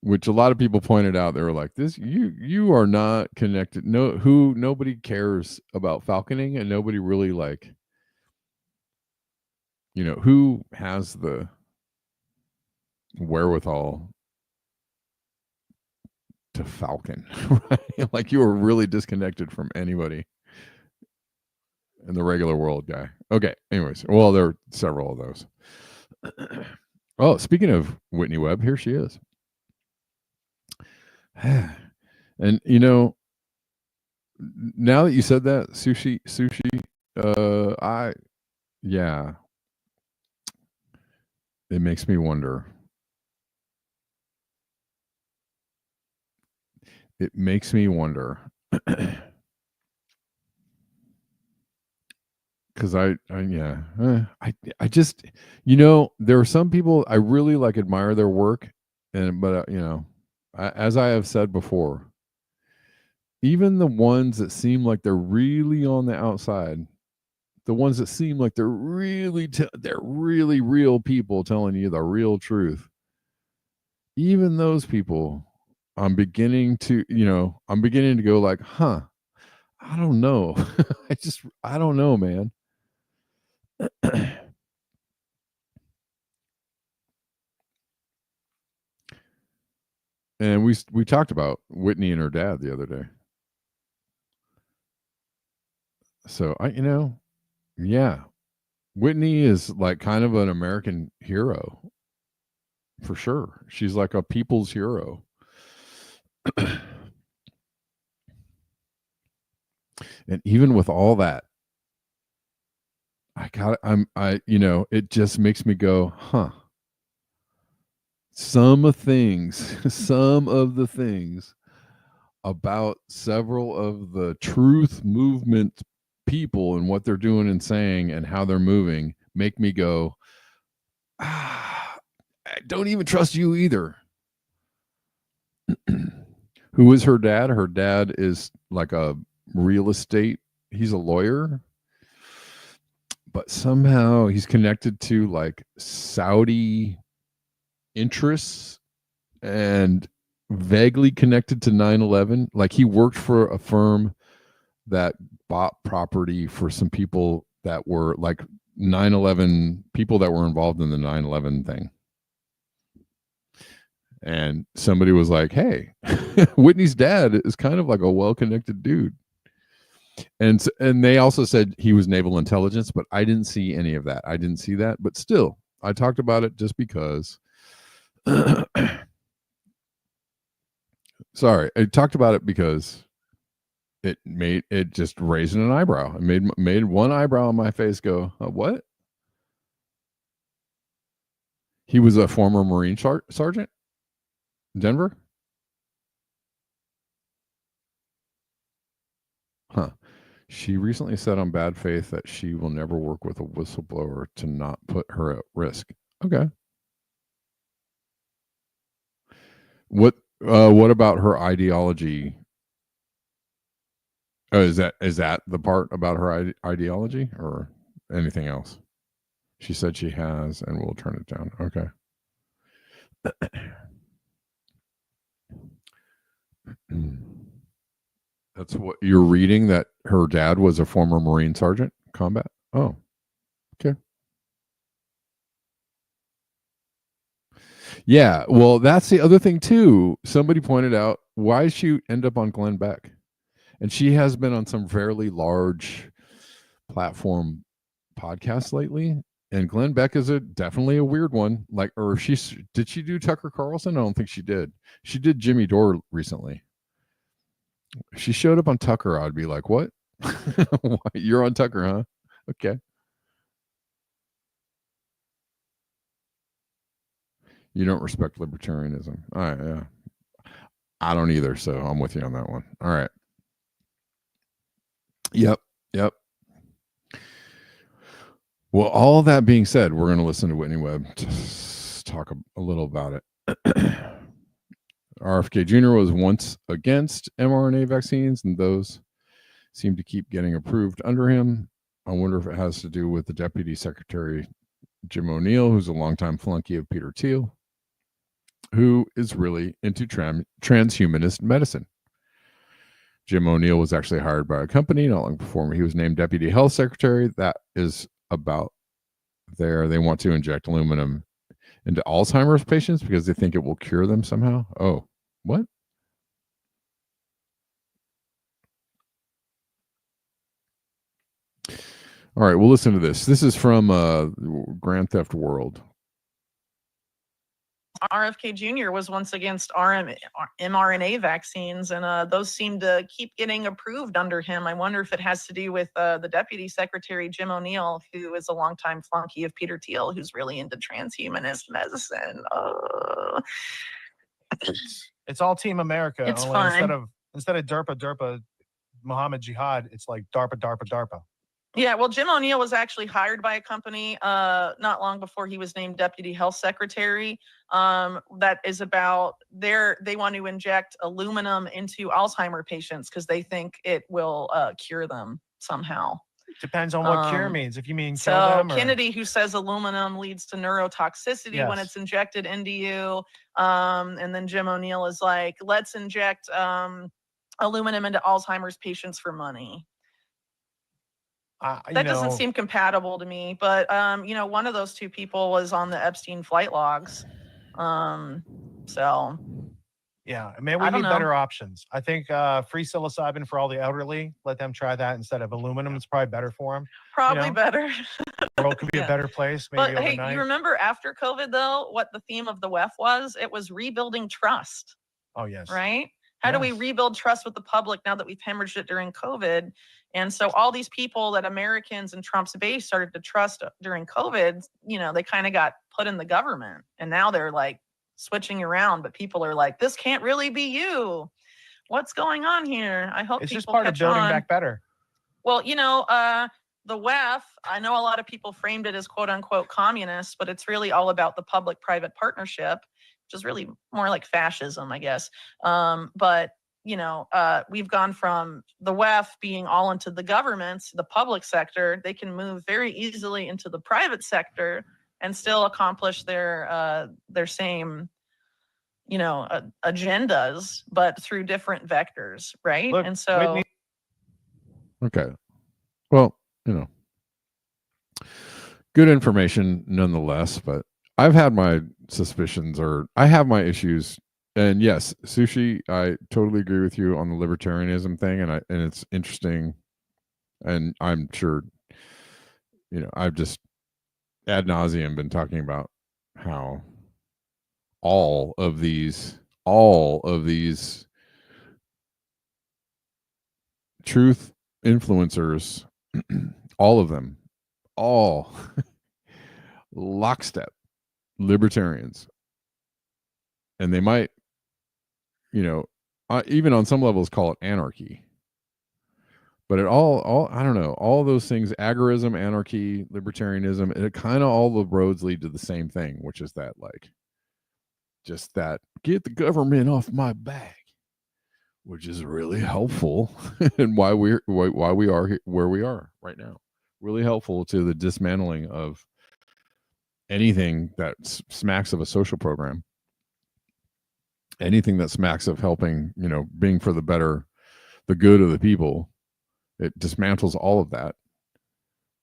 S1: Which a lot of people pointed out. They were like, "This, you are not connected. Nobody cares about falconing, and nobody really who has the wherewithal to falcon, right? Like, you were really disconnected from anybody in the regular world, guy." Okay. Anyways, well, there are several of those. Oh, speaking of Whitney Webb, here she is. And now that you said that, sushi, it makes me wonder. It makes me wonder. Because I just, there are some people I really admire their work, but as I have said before, even the ones that seem like they're really on the outside, the ones that seem like they're really real people telling you the real truth, even those people, I'm beginning to go like, I don't know. I don't know, man. And we talked about Whitney and her dad the other day. So Whitney is like kind of an American hero for sure. She's like a people's hero. And even with all that, it just makes me go, some of the things about several of the truth movement people and what they're doing and saying and how they're moving make me go, I don't even trust you either. Who is her dad? Her dad is like a real estate. He's a lawyer, but somehow he's connected to like Saudi interests and vaguely connected to 9/11. Like, he worked for a firm that bought property for some people that were like 9/11 people that were involved in the 9/11 thing. And somebody was like, hey, Whitney's dad is kind of like a well-connected dude. And they also said he was naval intelligence, but I didn't see any of that. I didn't see that. But still, I talked about it just because. Sorry, I talked about it because it just raised an eyebrow. It made one eyebrow on my face go, what? He was a former Marine sergeant? Denver? Huh. She recently said on bad faith that she will never work with a whistleblower to not put her at risk. Okay. What about her ideology? Oh, is that the part about her ideology or anything else? She said she has and will turn it down. Okay. That's what you're reading, that her dad was a former Marine sergeant combat? Oh, okay. Yeah, well, that's the other thing too. Somebody pointed out, why did she end up on Glenn Beck? And she has been on some fairly large platform podcasts lately. And Glenn Beck is definitely a weird one. Like, or did she do Tucker Carlson? I don't think she did. She did Jimmy Dore recently. If she showed up on Tucker, I'd be like, what? You're on Tucker, huh? Okay. You don't respect libertarianism. All right, yeah. I don't either, so I'm with you on that one. All right. Yep. Well, all that being said, we're going to listen to Whitney Webb to talk a little about it. RFK Jr. was once against mRNA vaccines, and those seem to keep getting approved under him. I wonder if it has to do with the Deputy Secretary, Jim O'Neill, who's a longtime flunky of Peter Thiel, who is really into transhumanist medicine. Jim O'Neill was actually hired by a company not long before he was named Deputy Health Secretary. That is about there. They want to inject aluminum into Alzheimer's patients because they think it will cure them somehow. Oh, what? All right, we'll listen to this. This is from Grand Theft World.
S11: RFK Jr. was once against mRNA vaccines, and those seem to keep getting approved under him. I wonder if it has to do with the Deputy Secretary, Jim O'Neill, who is a longtime flunky of Peter Thiel, who's really into transhumanist medicine.
S12: It's all Team America.
S11: It's
S12: only
S11: fun.
S12: Instead of DARPA, Muhammad Jihad, it's like DARPA.
S11: Yeah, well, Jim O'Neill was actually hired by a company not long before he was named Deputy Health Secretary. That is about they want to inject aluminum into Alzheimer patients because they think it will cure them somehow.
S12: Depends on what cure means. If you mean kill
S11: so
S12: them, or...
S11: Kennedy, who says aluminum leads to neurotoxicity when it's injected into you, and then Jim O'Neill is like, let's inject aluminum into Alzheimer's patients for money. That doesn't seem compatible to me, but one of those two people was on the Epstein flight logs. So
S12: yeah, maybe we need better options. I think free psilocybin for all the elderly. Let them try that instead of aluminum. It's probably better for them.
S11: Probably better.
S12: The world could be a better place. Maybe
S11: But
S12: overnight.
S11: hey, you remember after COVID though, what the theme of the WEF was? It was rebuilding trust.
S12: Oh yes.
S11: Right? How do we rebuild trust with the public now that we've hemorrhaged it during COVID? And so all these people that Americans and Trump's base started to trust during COVID, they kind of got put in the government. And now they're like switching around, but people are like, this can't really be you. What's going on here? I hope
S12: it's
S11: people
S12: just part of building back better.
S11: Well, the WEF, I know a lot of people framed it as quote unquote communist, but it's really all about the public-private partnership, which is really more like fascism, I guess. But we've gone from the WEF being all into the governments, the public sector. They can move very easily into the private sector and still accomplish their same, agendas, but through different vectors, right?
S12: Look,
S11: and so,
S1: okay, well, good information nonetheless. But I've had my suspicions, or I have my issues. And yes, Sushi, I totally agree with you on the libertarianism thing, and it's interesting, and I'm sure, I've just ad nauseum been talking about how all of these truth influencers, all of them, lockstep libertarians, and they might, even on some levels call it anarchy, but it all I don't know, all those things, agorism, anarchy, libertarianism, it kind of, all the roads lead to the same thing, which is that, like, just that, get the government off my back, which is really helpful and why we are where we are right now. Really helpful to the dismantling of anything that smacks of a social program, anything that smacks of helping, being for the good of the people. It dismantles all of that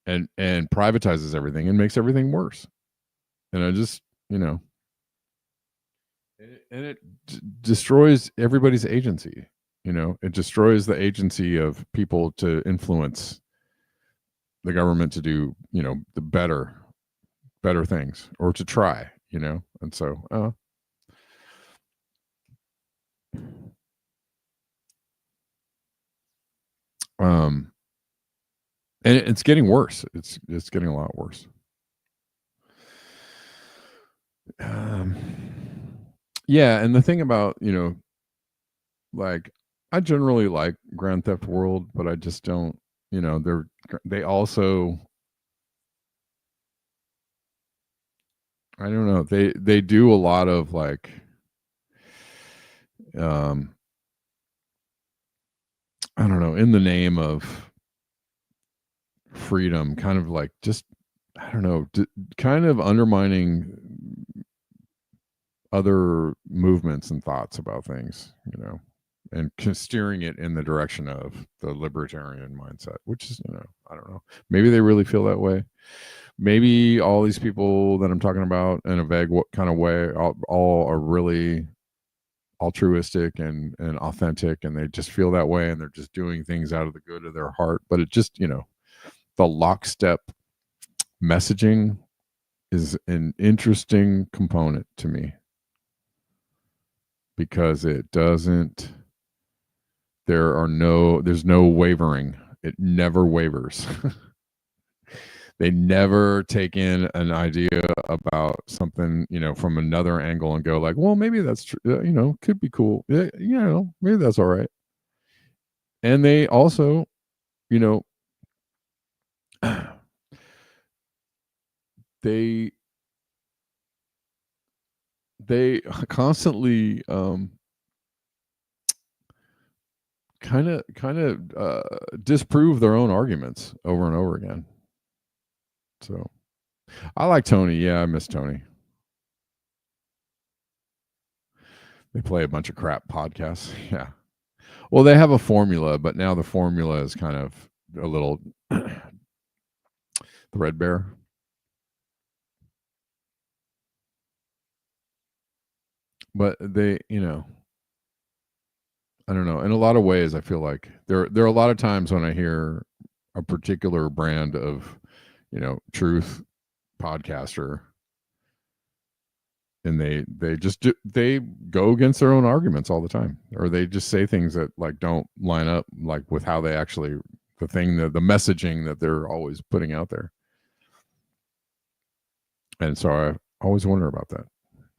S1: and privatizes everything and makes everything worse. And I just, and it destroys everybody's agency. It destroys the agency of people to influence the government to do, the better things, or to try, and so and it's getting worse. It's getting a lot worse. Yeah, and the thing about, like, I generally like Grand Theft World, but I just don't, they also, I don't know, they do a lot of like, I don't know, in the name of freedom, kind of like, just, I don't know, kind of undermining other movements and thoughts about things, and steering it in the direction of the libertarian mindset, which is, I don't know, maybe they really feel that way. Maybe all these people that I'm talking about in a vague kind of way, all are really altruistic and authentic, and they just feel that way, and they're just doing things out of the good of their heart. But it just, the lockstep messaging is an interesting component to me, because it doesn't, there's no wavering. It never wavers. They never take in an idea about something, from another angle and go like, well, maybe that's true, could be cool. Yeah, maybe that's all right. And they also, they constantly kind of disprove their own arguments over and over again. So I like Tony. Yeah, I miss Tony. They play a bunch of crap podcasts. Yeah. Well, they have a formula, but now the formula is kind of a little threadbare. But they, I don't know. In a lot of ways, I feel like there are a lot of times when I hear a particular brand of, truth podcaster, and they go against their own arguments all the time, or they just say things that like don't line up like with how they actually, the messaging that they're always putting out there. And so I always wonder about that.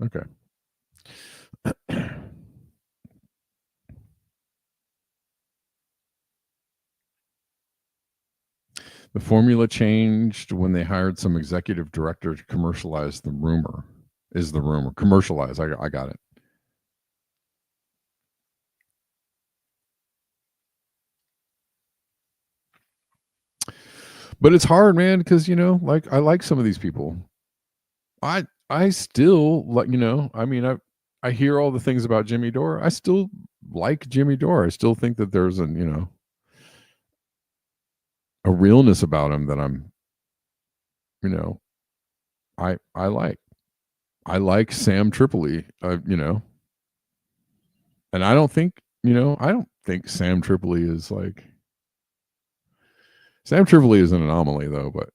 S1: Okay. The formula changed when they hired some executive director to commercialize the rumor. Is the rumor commercialize? I got it. But it's hard, man, because like I like some of these people. I still like, I mean, I hear all the things about Jimmy Dore. I still like Jimmy Dore. I still think that there's a realness about him that I'm, I like. I like Sam Tripoli, and I don't think, Sam Tripoli is like, Sam Tripoli is an anomaly though, but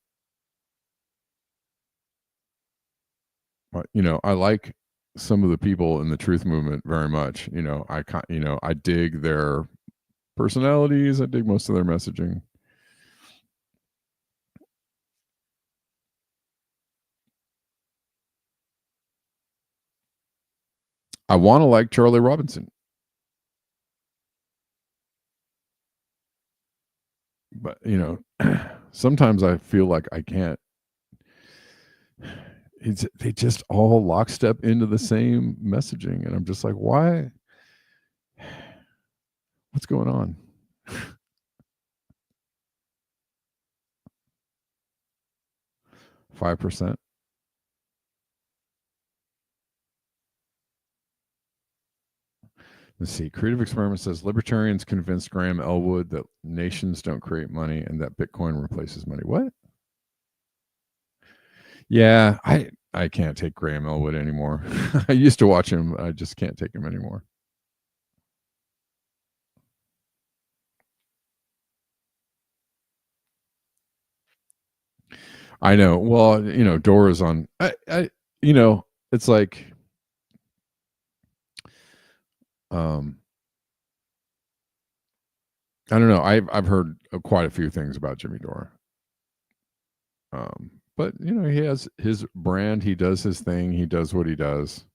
S1: I like some of the people in the truth movement very much. I dig their personalities. I dig most of their messaging. I want to like Charlie Robinson, but sometimes I feel like I can't. They just all lockstep into the same messaging, and I'm just like, why? What's going on? 5%. Let's see. Creative Experiment says libertarians convinced Graham Elwood that nations don't create money and that Bitcoin replaces money. What? Yeah, I can't take Graham Elwood anymore. I used to watch him. I just can't take him anymore. I know. Well, Dora's on. It's like, I don't know. I've heard quite a few things about Jimmy Dore. But he has his brand. He does his thing. He does what he does.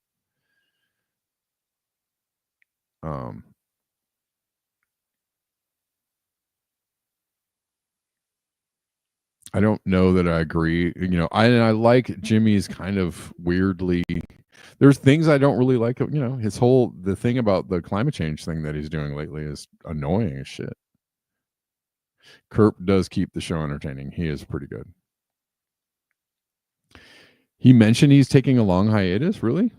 S1: I don't know that I agree. I like Jimmy's kind of weirdly. There's things I don't really like. The thing about the climate change thing that he's doing lately is annoying as shit. Kerp does keep the show entertaining. He is pretty good. He mentioned he's taking a long hiatus. Really?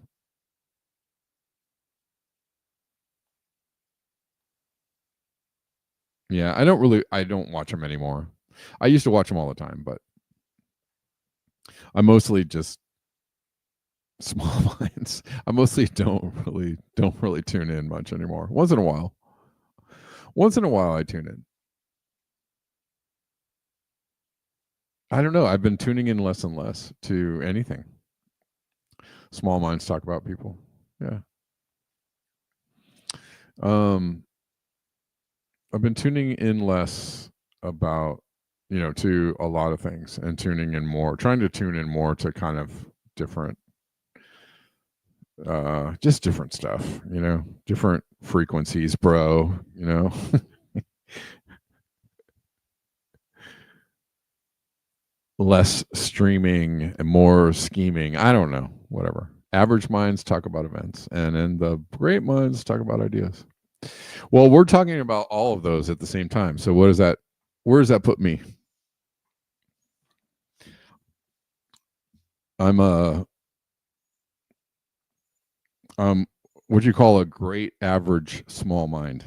S1: Yeah, I don't watch him anymore. I used to watch him all the time, but I mostly just small minds. I mostly don't really tune in much anymore. Once in a while I tune in. I don't know. I've been tuning in less and less to anything. Small minds talk about people. Yeah. I've been tuning in less about, to a lot of things, and trying to tune in more to kind of different, just different stuff, different frequencies, bro, less streaming and more scheming. I don't know, whatever. Average minds talk about events, and then the great minds talk about ideas. Well, we're talking about all of those at the same time. So where does that put me? I'm what you call a great average small mind.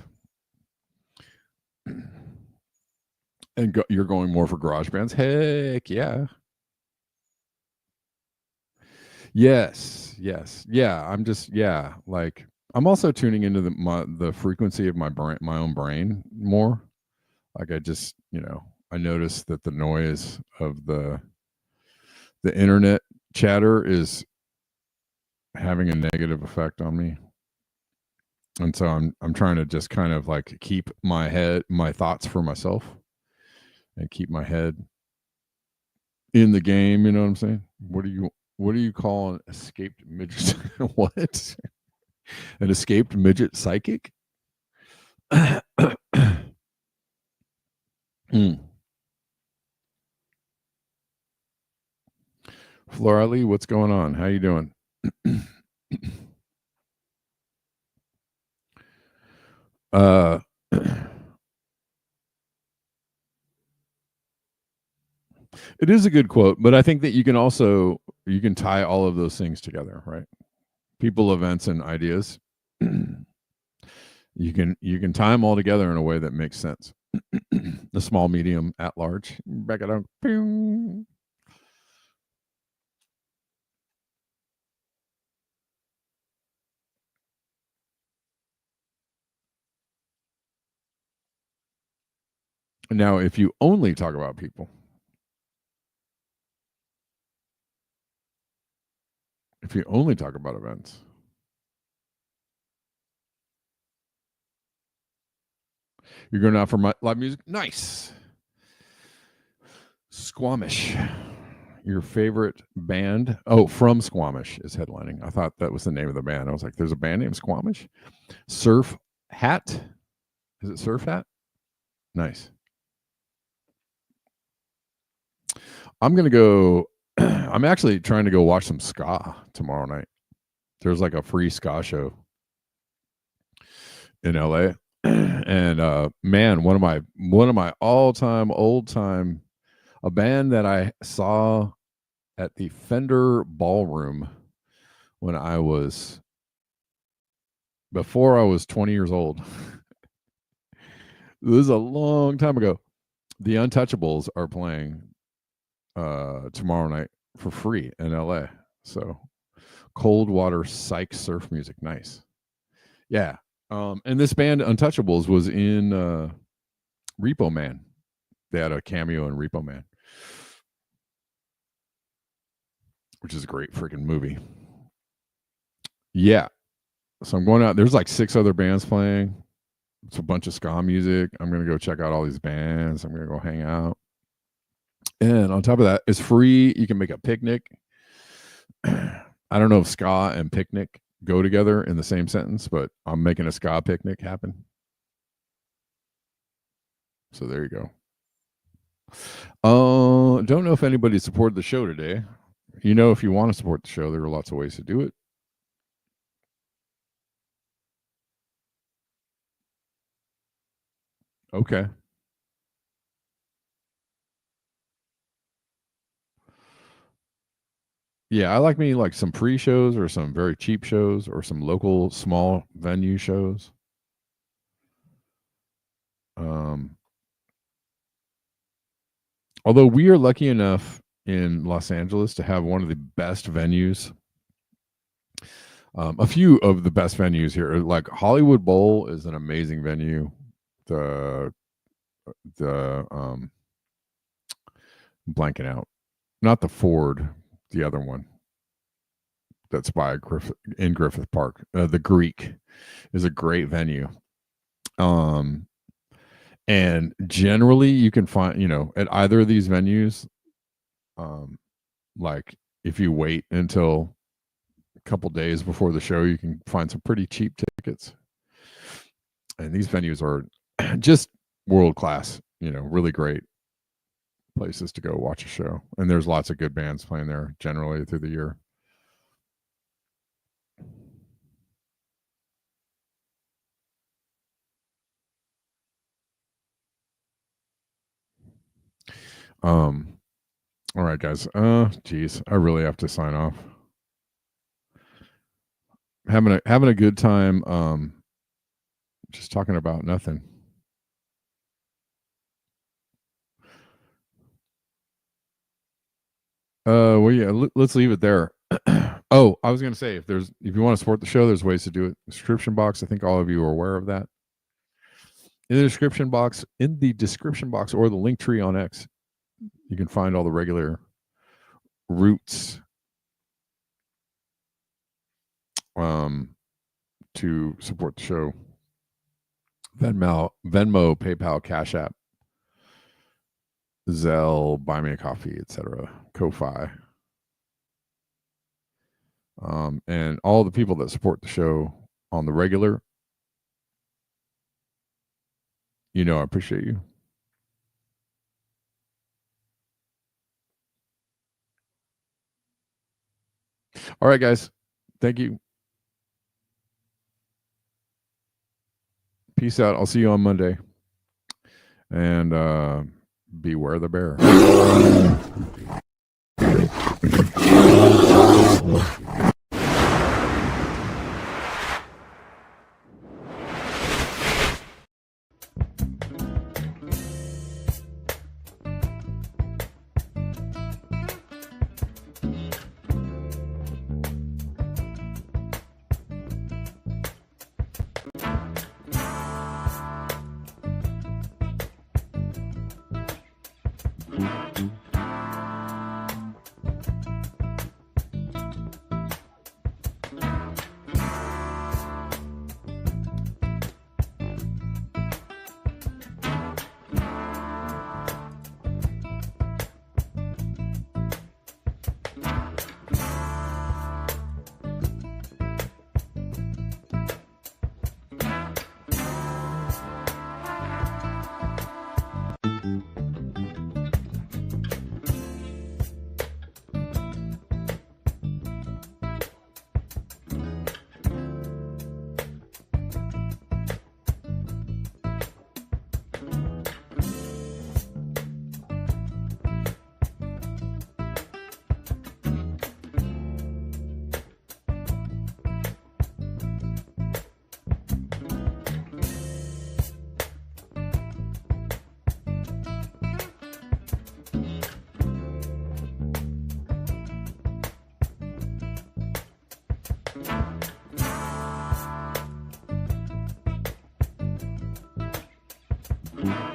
S1: And you're going more for garage bands? Heck yeah. Yes. Yeah. I'm also tuning into the frequency of my own brain more. Like I notice that the noise of the internet chatter is having a negative effect on me. And so I'm trying to just kind of like keep my thoughts for myself, and keep my head in the game. You know what I'm saying? What do you call an escaped midget? What? An escaped midget psychic? Flora Lee, what's going on? How you doing? It is a good quote, but I think that you can tie all of those things together, right? People, events, and ideas. You can tie them all together in a way that makes sense. The small, medium, at large. Back it up. Now, if you only talk about people, if you only talk about events, you're going out for live music. Nice. Squamish, your favorite band? Oh, From Squamish is headlining. I thought that was the name of the band. I was like, there's a band named Squamish? Surf Hat? Is it Surf Hat? Nice. I'm going to go. I'm actually trying to go watch some ska tomorrow night. There's like a free ska show in LA. And man, one of my all-time old-time, a band that I saw at the Fender Ballroom when before I was 20 years old. This is a long time ago. The Untouchables are playing tomorrow night for free in LA. So cold water psych surf music. Nice. Yeah. And this band Untouchables was in Repo Man. They had a cameo in Repo Man. which is a great freaking movie. Yeah. So I'm going out. There's like 6 other bands playing. It's a bunch of ska music. I'm going to go check out all these bands. I'm going to go hang out. And on top of that, it's free. You can make a picnic. I don't know if ska and picnic go together in the same sentence, but I'm making a ska picnic happen. So there you go. Don't know if anybody supported the show today. You know, if you want to support the show, there are lots of ways to do it. Okay. Yeah, I like me like some pre-shows or some very cheap shows or some local small venue shows. Although we are lucky enough in Los Angeles to have one of the best venues. A few of the best venues here, like Hollywood Bowl is an amazing venue. The blanking out, not the Ford, the other one that's by Griffith Park. The Greek is a great venue. And generally you can find, you know, at either of these venues, like if you wait until a couple days before the show, you can find some pretty cheap tickets. And these venues are just world class, you know, really great places to go watch a show. And there's lots of good bands playing there generally through the year. All right, guys. Geez, I really have to sign off. Having a good time. Just talking about nothing. Well, yeah, let's leave it there. Oh, I was going to say, if you want to support the show, there's ways to do it. Description box. I think all of you are aware of that. In the description box, or the link tree on X, you can find all the regular routes to support the show. Venmo, PayPal, Cash App, Zelle, Buy Me a Coffee, etc. Ko-Fi. And all the people that support the show on the regular, you know, I appreciate you. All right, guys. Thank you. Peace out. I'll see you on Monday. And beware the bear. Mm-hmm.